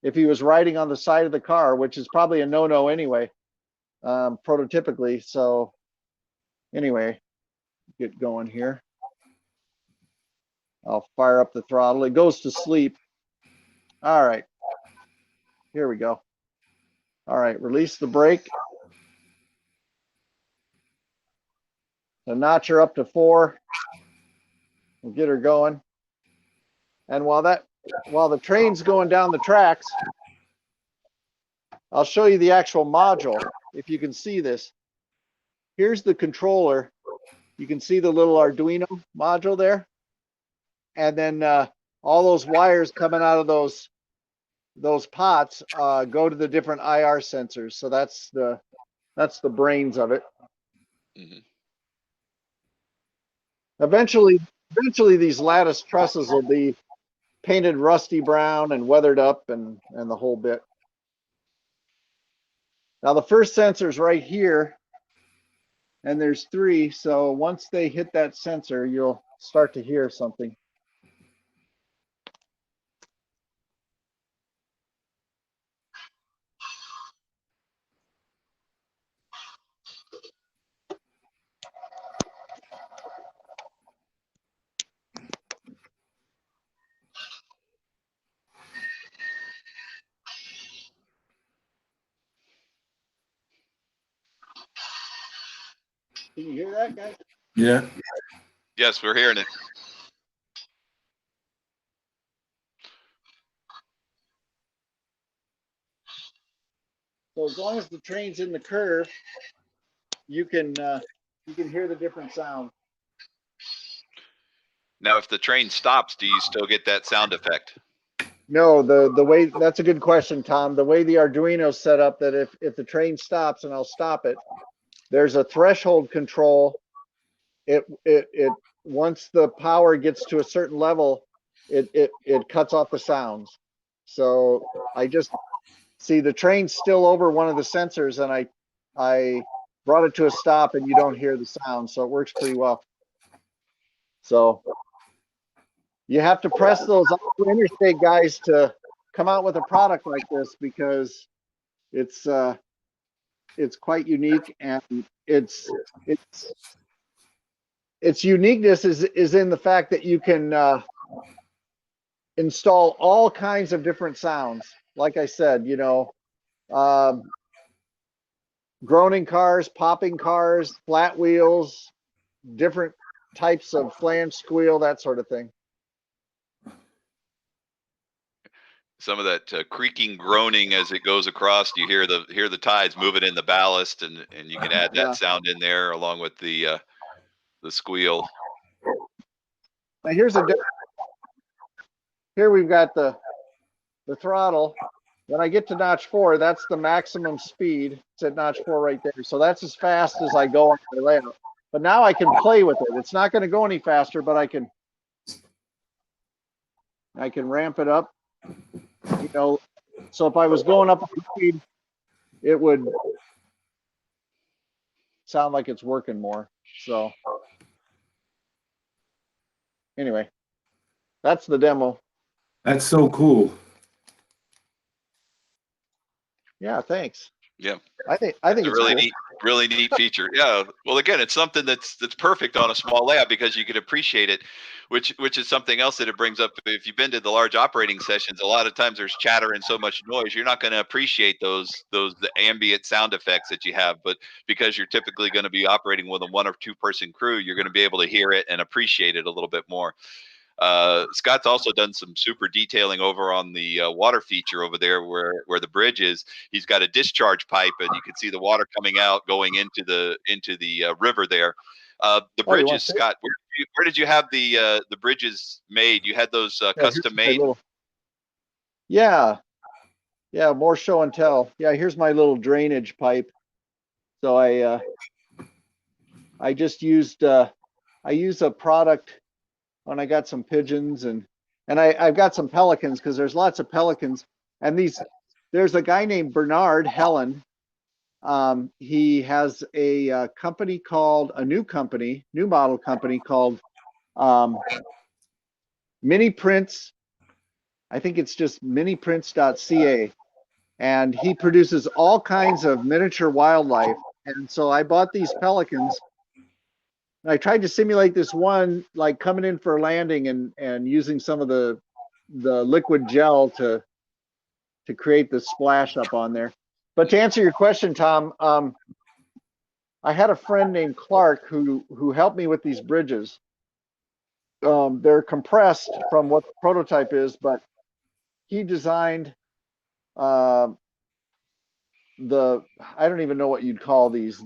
if he was riding on the side of the car, which is probably a no-no anyway, prototypically. So anyway, get going here. I'll fire up the throttle. It goes to sleep. All right, here we go. All right, release the brake. So notch her up to 4. We'll get her going. And while the train's going down the tracks, I'll show you the actual module. If you can see this, here's the controller. You can see the little Arduino module there. And then all those wires coming out of those pots go to the different IR sensors. So that's the brains of it. Mm-hmm. Eventually these lattice trusses will be painted rusty brown and weathered up and the whole bit. Now the first sensor's right here, and there's 3. So once they hit that sensor, you'll start to hear something. Can you hear that, guys? Yeah. Yes, we're hearing it. So as long as the train's in the curve, you can hear the different sound. Now, if the train stops, do you still get that sound effect? No, the way, that's a good question, Tom. The way the Arduino's set up, that if the train stops, and I'll stop it, there's a threshold control. It once the power gets to a certain level, it cuts off the sounds. So I just see the train's still over one of the sensors, and I brought it to a stop, and you don't hear the sound, so it works pretty well. So you have to press those interstate guys to come out with a product like this, because it's quite unique, and its uniqueness is in the fact that you can install all kinds of different sounds. Like I said, groaning cars, popping cars, flat wheels, different types of flange squeal, that sort of thing. Some of that creaking, groaning as it goes across. You hear the tides moving in the ballast, and you can add that sound in there along with the squeal. Now here we've got the throttle. When I get to notch 4, that's the maximum speed. It's at notch 4 right there. So that's as fast as I go on my layout. But now I can play with it. It's not going to go any faster, but I can ramp it up. So if I was going up speed, it would sound like it's working more. So anyway, that's the demo. That's so cool. Yeah, thanks. Yeah, I think it's it's really neat feature. Yeah. Well, again, it's something that's perfect on a small layout because you can appreciate it, which is something else that it brings up. If you've been to the large operating sessions, a lot of times there's chatter and so much noise. You're not going to appreciate the ambient sound effects that you have, but because you're typically going to be operating with a 1 or 2 person crew, you're going to be able to hear it and appreciate it a little bit more. Scott's also done some super detailing over on the water feature over there where the bridge is. He's got a discharge pipe, and you can see the water coming out, going into the river there. The bridges, Scott, where did you have the bridges made? You had those custom made? Yeah, more show and tell. Yeah, here's my little drainage pipe. So I just used I use a product when I got some pigeons, and I've got some pelicans, because there's lots of pelicans. And there's a guy named Bernard Helen. He has a company called, new model company called Mini Prints. I think it's just miniprints.ca. And he produces all kinds of miniature wildlife. And so I bought these pelicans. I tried to simulate this one, like coming in for a landing and using some of the liquid gel to create the splash up on there. But to answer your question, Tom, I had a friend named Clark who helped me with these bridges. They're compressed from what the prototype is, but he designed I don't even know what you'd call these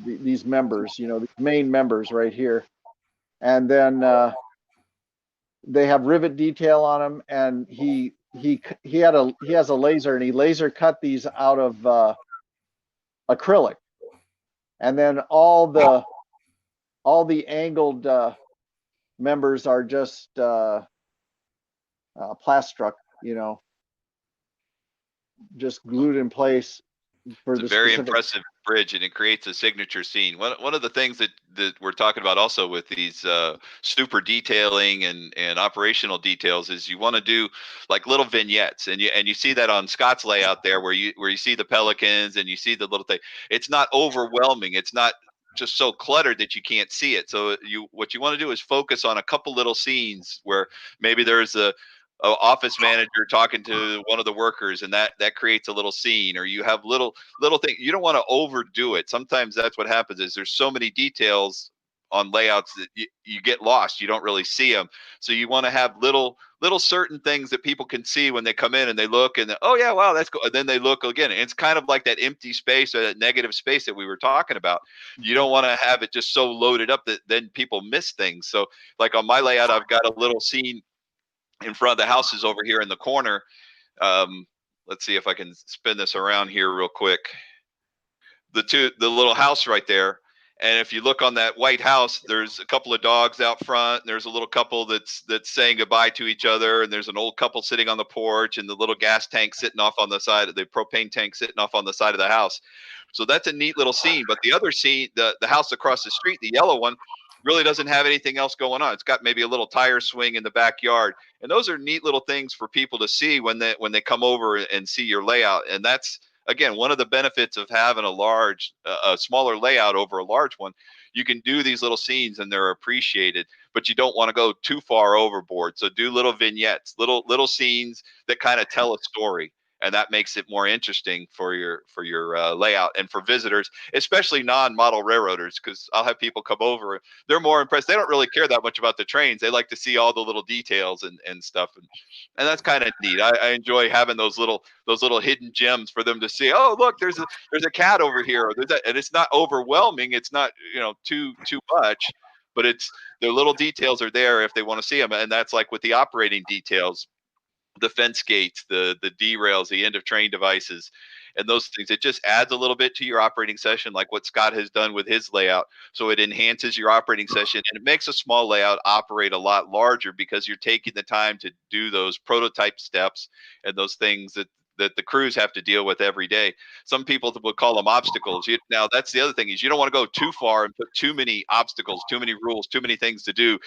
members, the main members right here. And then they have rivet detail on them, and he has a laser, and he laser cut these out of acrylic. And then all the angled members are just plastruck, just glued in place. It's a very impressive bridge, and it creates a signature scene. One of the things that we're talking about also with these super detailing and operational details is you want to do like little vignettes, and you see that on Scott's layout there, where you see the pelicans and you see the little thing. It's not overwhelming. It's not just so cluttered that you can't see it. So what you want to do is focus on a couple little scenes where maybe there's a office manager talking to one of the workers, and that creates a little scene, or you have little things. You don't want to overdo it. Sometimes that's what happens, is there's so many details on layouts that you get lost. You don't really see them. So you want to have little certain things that people can see when they come in and they look, and oh yeah, wow, that's cool. And then they look again. And it's kind of like that empty space or that negative space that we were talking about. You don't want to have it just so loaded up that then people miss things. So like on my layout, I've got a little scene in front of the houses over here in the corner. Let's see if I can spin this around here real quick. The little house right there. And if you look on that white house, there's a couple of dogs out front. And there's a little couple that's saying goodbye to each other. And there's an old couple sitting on the porch, and the little gas tank sitting off on the side of the propane tank sitting off on the side of the house. So that's a neat little scene. But the other scene, the house across the street, the yellow one, really doesn't have anything else going on. It's got maybe a little tire swing in the backyard, and those are neat little things for people to see when they come over and see your layout. And that's, again, one of the benefits of having a smaller layout over a large one. You can do these little scenes and they're appreciated, but you don't want to go too far overboard. So do little vignettes, little scenes that kind of tell a story, and that makes it more interesting for your layout and for visitors, especially non-model railroaders, because I'll have people come over. They're more impressed. They don't really care that much about the trains. They like to see all the little details and stuff, and that's kind of neat. I enjoy having those little hidden gems for them to see. Oh, look, there's a cat over here, and it's not overwhelming. It's not too much, but it's the little details are there if they want to see them, and that's like with the operating details, the fence gates, the derails, the end of train devices, and those things. It just adds a little bit to your operating session, like what Scott has done with his layout. So it enhances your operating session, and it makes a small layout operate a lot larger because you're taking the time to do those prototype steps and those things that the crews have to deal with every day. Some people would call them obstacles. Now, that's the other thing, is you don't want to go too far and put too many obstacles, too many rules, too many things to do.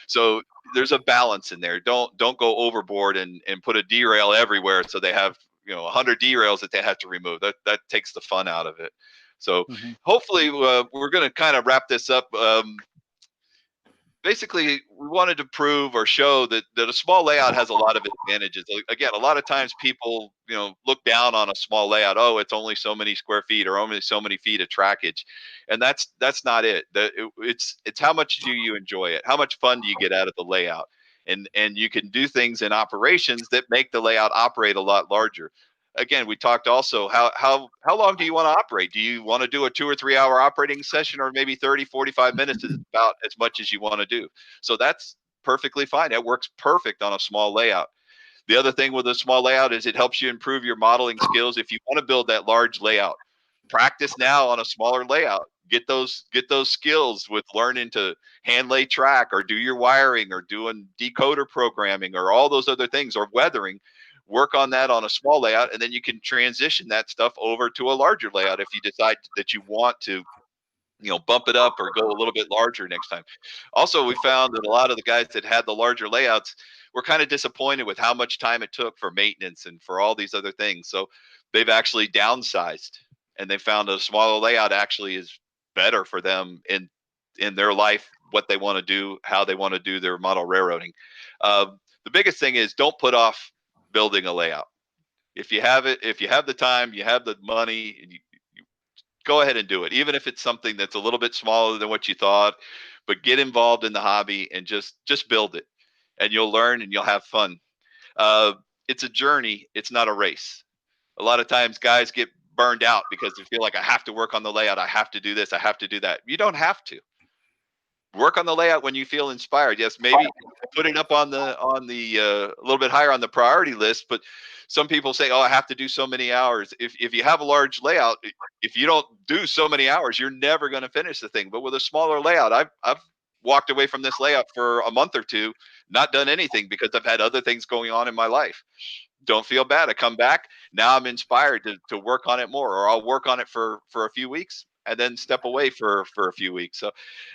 So there's a balance in there. Don't go overboard and put a derail everywhere, so they have 100 derails that they have to remove. That takes the fun out of it. So hopefully we're going to kind of wrap this up. Basically, we wanted to prove or show that a small layout has a lot of advantages. Again, a lot of times people look down on a small layout. Oh, it's only so many square feet or only so many feet of trackage, and that's not it. It's how much do you enjoy it? How much fun do you get out of the layout? And you can do things in operations that make the layout operate a lot larger. Again, we talked also how long do you want to operate? Do you want to do a 2 or 3 hour operating session, or maybe 30, 45 minutes is about as much as you want to do? So that's perfectly fine. It works perfect on a small layout. The other thing with a small layout is it helps you improve your modeling skills. If you want to build that large layout, practice now on a smaller layout. Get those skills with learning to hand lay track, or do your wiring, or doing decoder programming, or all those other things, or weathering. Work on that on a small layout, and then you can transition that stuff over to a larger layout if you decide that you want to bump it up or go a little bit larger next time. Also, we found that a lot of the guys that had the larger layouts were kind of disappointed with how much time it took for maintenance and for all these other things. So they've actually downsized, and they found a smaller layout actually is better for them in their life, what they want to do, how they want to do their model railroading. The biggest thing is don't put off building a layout. If you have the time, you have the money, and you go ahead and do it, even if it's something that's a little bit smaller than what you thought. But get involved in the hobby and just build it, and you'll learn and you'll have fun. It's a journey. It's not a race. A lot of times guys get burned out because they feel like, I have to work on the layout. I have to do this. I have to do that. You don't have to. Work on the layout when you feel inspired. Yes, maybe put it up on the a little bit higher on the priority list. But some people say, "Oh, I have to do so many hours." If you have a large layout, if you don't do so many hours, you're never going to finish the thing. But with a smaller layout, I've walked away from this layout for a month or two, not done anything because I've had other things going on in my life. Don't feel bad. I come back, now I'm inspired to work on it more, or I'll work on it for a few weeks and then step away for a few weeks. So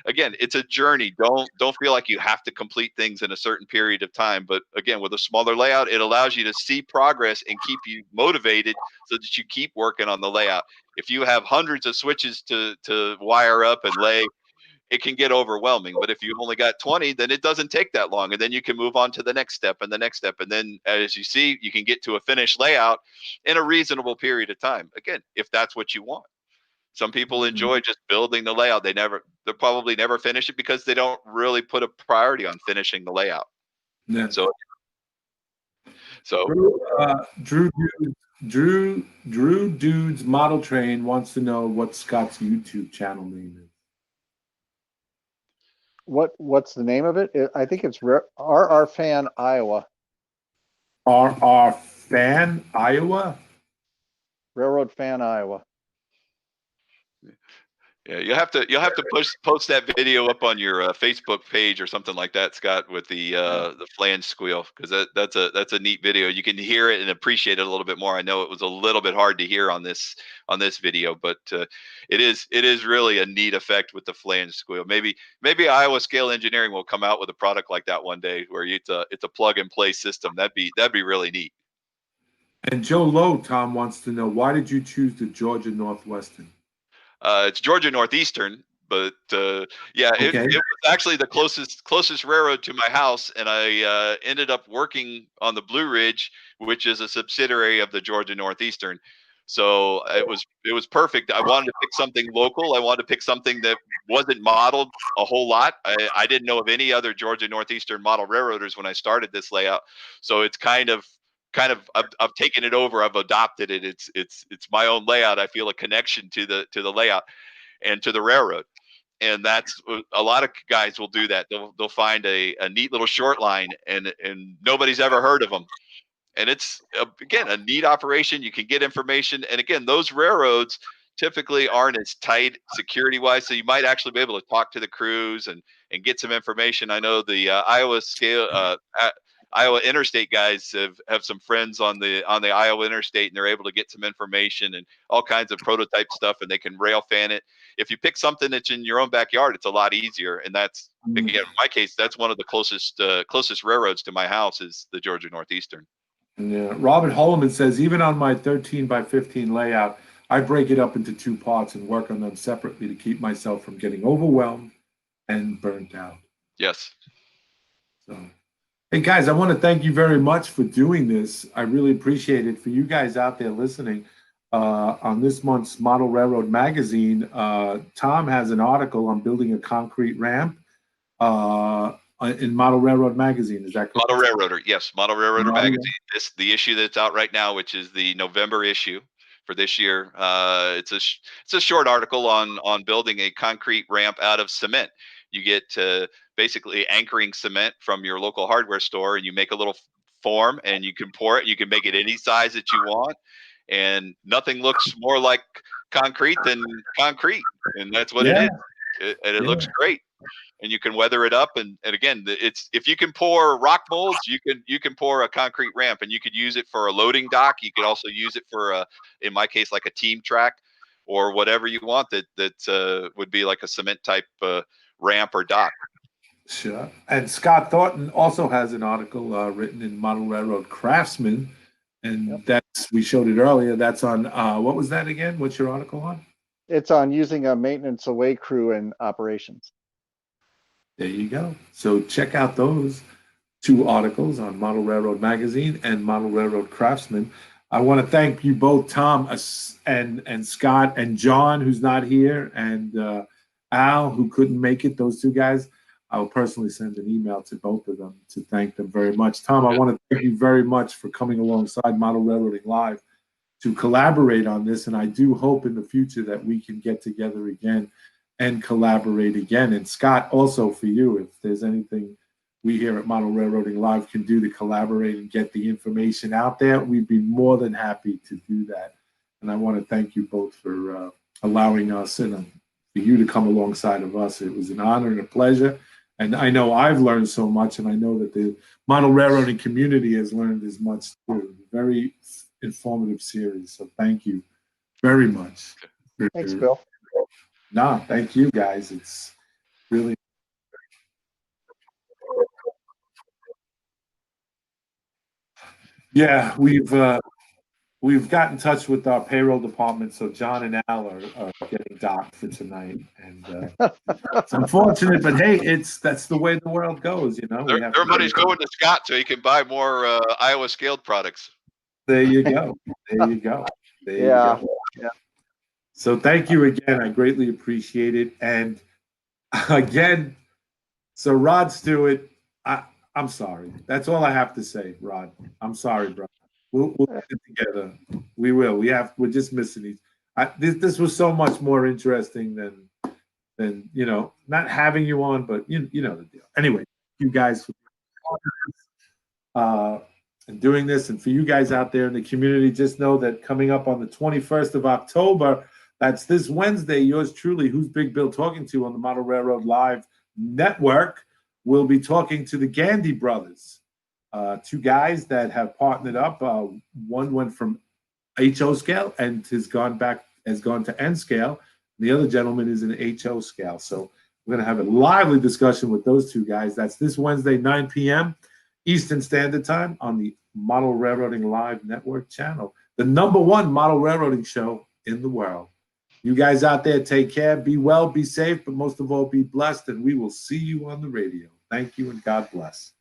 again, it's a journey. Don't feel like you have to complete things in a certain period of time. But again, with a smaller layout, it allows you to see progress and keep you motivated so that you keep working on the layout. If you have hundreds of switches to wire up and lay, it can get overwhelming. But if you've only got 20, then it doesn't take that long. And then you can move on to the next step and the next step. And then as you see, you can get to a finished layout in a reasonable period of time. Again, if that's what you want. Some people enjoy just building the layout. They'll probably never finish it because they don't really put a priority on finishing the layout. Yeah. So Drew Dudes Model Train wants to know what Scott's YouTube channel name is. What's the name of it? I think it's RR Fan Iowa. RR Fan Iowa? Railroad Fan Iowa. Yeah, you'll have to post that video up on your Facebook page or something like that, Scott, with the flange squeal, because that's a neat video. You can hear it and appreciate it a little bit more. I know it was a little bit hard to hear on this video, but it is really a neat effect with the flange squeal. Maybe Iowa Scale Engineering will come out with a product like that one day, where it's a plug and play system. That'd be really neat. And Joe Lowe, Tom, wants to know, why did you choose the Georgia Northwestern? It's Georgia Northeastern, but yeah, it Okay. was actually the closest railroad to my house, and I ended up working on the Blue Ridge, which is a subsidiary of the Georgia Northeastern. So it was perfect. I wanted to pick something local. I wanted to pick something that wasn't modeled a whole lot. I didn't know of any other Georgia Northeastern model railroaders when I started this layout. So it's kind of I've taken it over. I've adopted it. It's my own layout. I feel a connection to the layout and to the railroad. And that's a lot of guys will do that. They'll find a neat little short line, and nobody's ever heard of them. And it's again a neat operation. You can get information, and again, those railroads typically aren't as tight security wise, so you might actually be able to talk to the crews and get some information. I know the Iowa Interstate guys have some friends on the Iowa Interstate, and they're able to get some information and all kinds of prototype stuff, and they can rail fan it. If you pick something that's in your own backyard, it's a lot easier. And that's, again, in my case, that's one of the closest railroads to my house is the Georgia Northeastern. Yeah. Robert Holloman says, even on my 13 by 15 layout, I break it up into two parts and work on them separately to keep myself from getting overwhelmed and burnt out. Yes. So, hey guys, I want to thank you very much for doing this. I really appreciate it. For you guys out there listening, on this month's Model Railroad magazine, Tom has an article on building a concrete ramp in Model Railroad magazine. Is that correct? Model Railroader, yes, Model Railroader magazine. The issue that's out right now, which is the November issue for this year. It's a short article on building a concrete ramp out of cement. You get basically anchoring cement from your local hardware store, and you make a little form, and you can pour it. You can make it any size that you want, and nothing looks more like concrete than concrete, and that's what it is. It looks great. And you can weather it up, and again, it's, if you can pour rock molds, you can pour a concrete ramp, and you could use it for a loading dock. You could also use it for in my case, like a team track or whatever you want that would be like a cement type ramp or dock. Sure. And Scott Thornton also has an article written in Model Railroad Craftsman, and that's, we showed it earlier. That's on what was that again? What's your article on? It's on using a maintenance away crew in operations. There you go. So check out those two articles on Model Railroad Magazine and Model Railroad Craftsman. I want to thank you both, Tom and Scott, and John, who's not here, and Al, who couldn't make it. Those two guys, I'll personally send an email to both of them to thank them very much. Tom, I want to thank you very much for coming alongside Model Railroading Live to collaborate on this, and I do hope in the future that we can get together again and collaborate again. And Scott, also for you, if there's anything we here at Model Railroading Live can do to collaborate and get the information out there, we'd be more than happy to do that. And I want to thank you both for allowing us and for you to come alongside of us. It was an honor and a pleasure. And I know I've learned so much, and I know that the Model Railroading community has learned as much too. Very informative series. So thank you very much. Thanks, Bill. No, thank you guys. It's really. Yeah, we've got in touch with our payroll department, so John and Al are getting docked for tonight, and it's unfortunate, but hey, that's the way the world goes, you know. Everybody's going to Scott so he can buy more Iowa scaled products. There you go. There you go. There you go. Yeah. So thank you again. I greatly appreciate it. And again, so Rod Stewart, I'm sorry. That's all I have to say, Rod. I'm sorry, bro. We'll get together. We will. We're just missing these. This was so much more interesting than not having you on, but you know the deal. Anyway, you guys for and doing this, and for you guys out there in the community, just know that coming up on the 21st of October, That's this Wednesday. Yours truly, Who's Big Bill Talking To on the Model Railroad Live Network. We'll be talking to the Gandy brothers, two guys that have partnered up. One went from HO scale and has gone to N scale. The other gentleman is in HO scale. So we're going to have a lively discussion with those two guys. That's this Wednesday, 9 p.m. Eastern Standard Time on the Model Railroading Live Network channel, the #1 model railroading show in the world. You guys out there, take care, be well, be safe, but most of all, be blessed, and we will see you on the radio. Thank you, and God bless.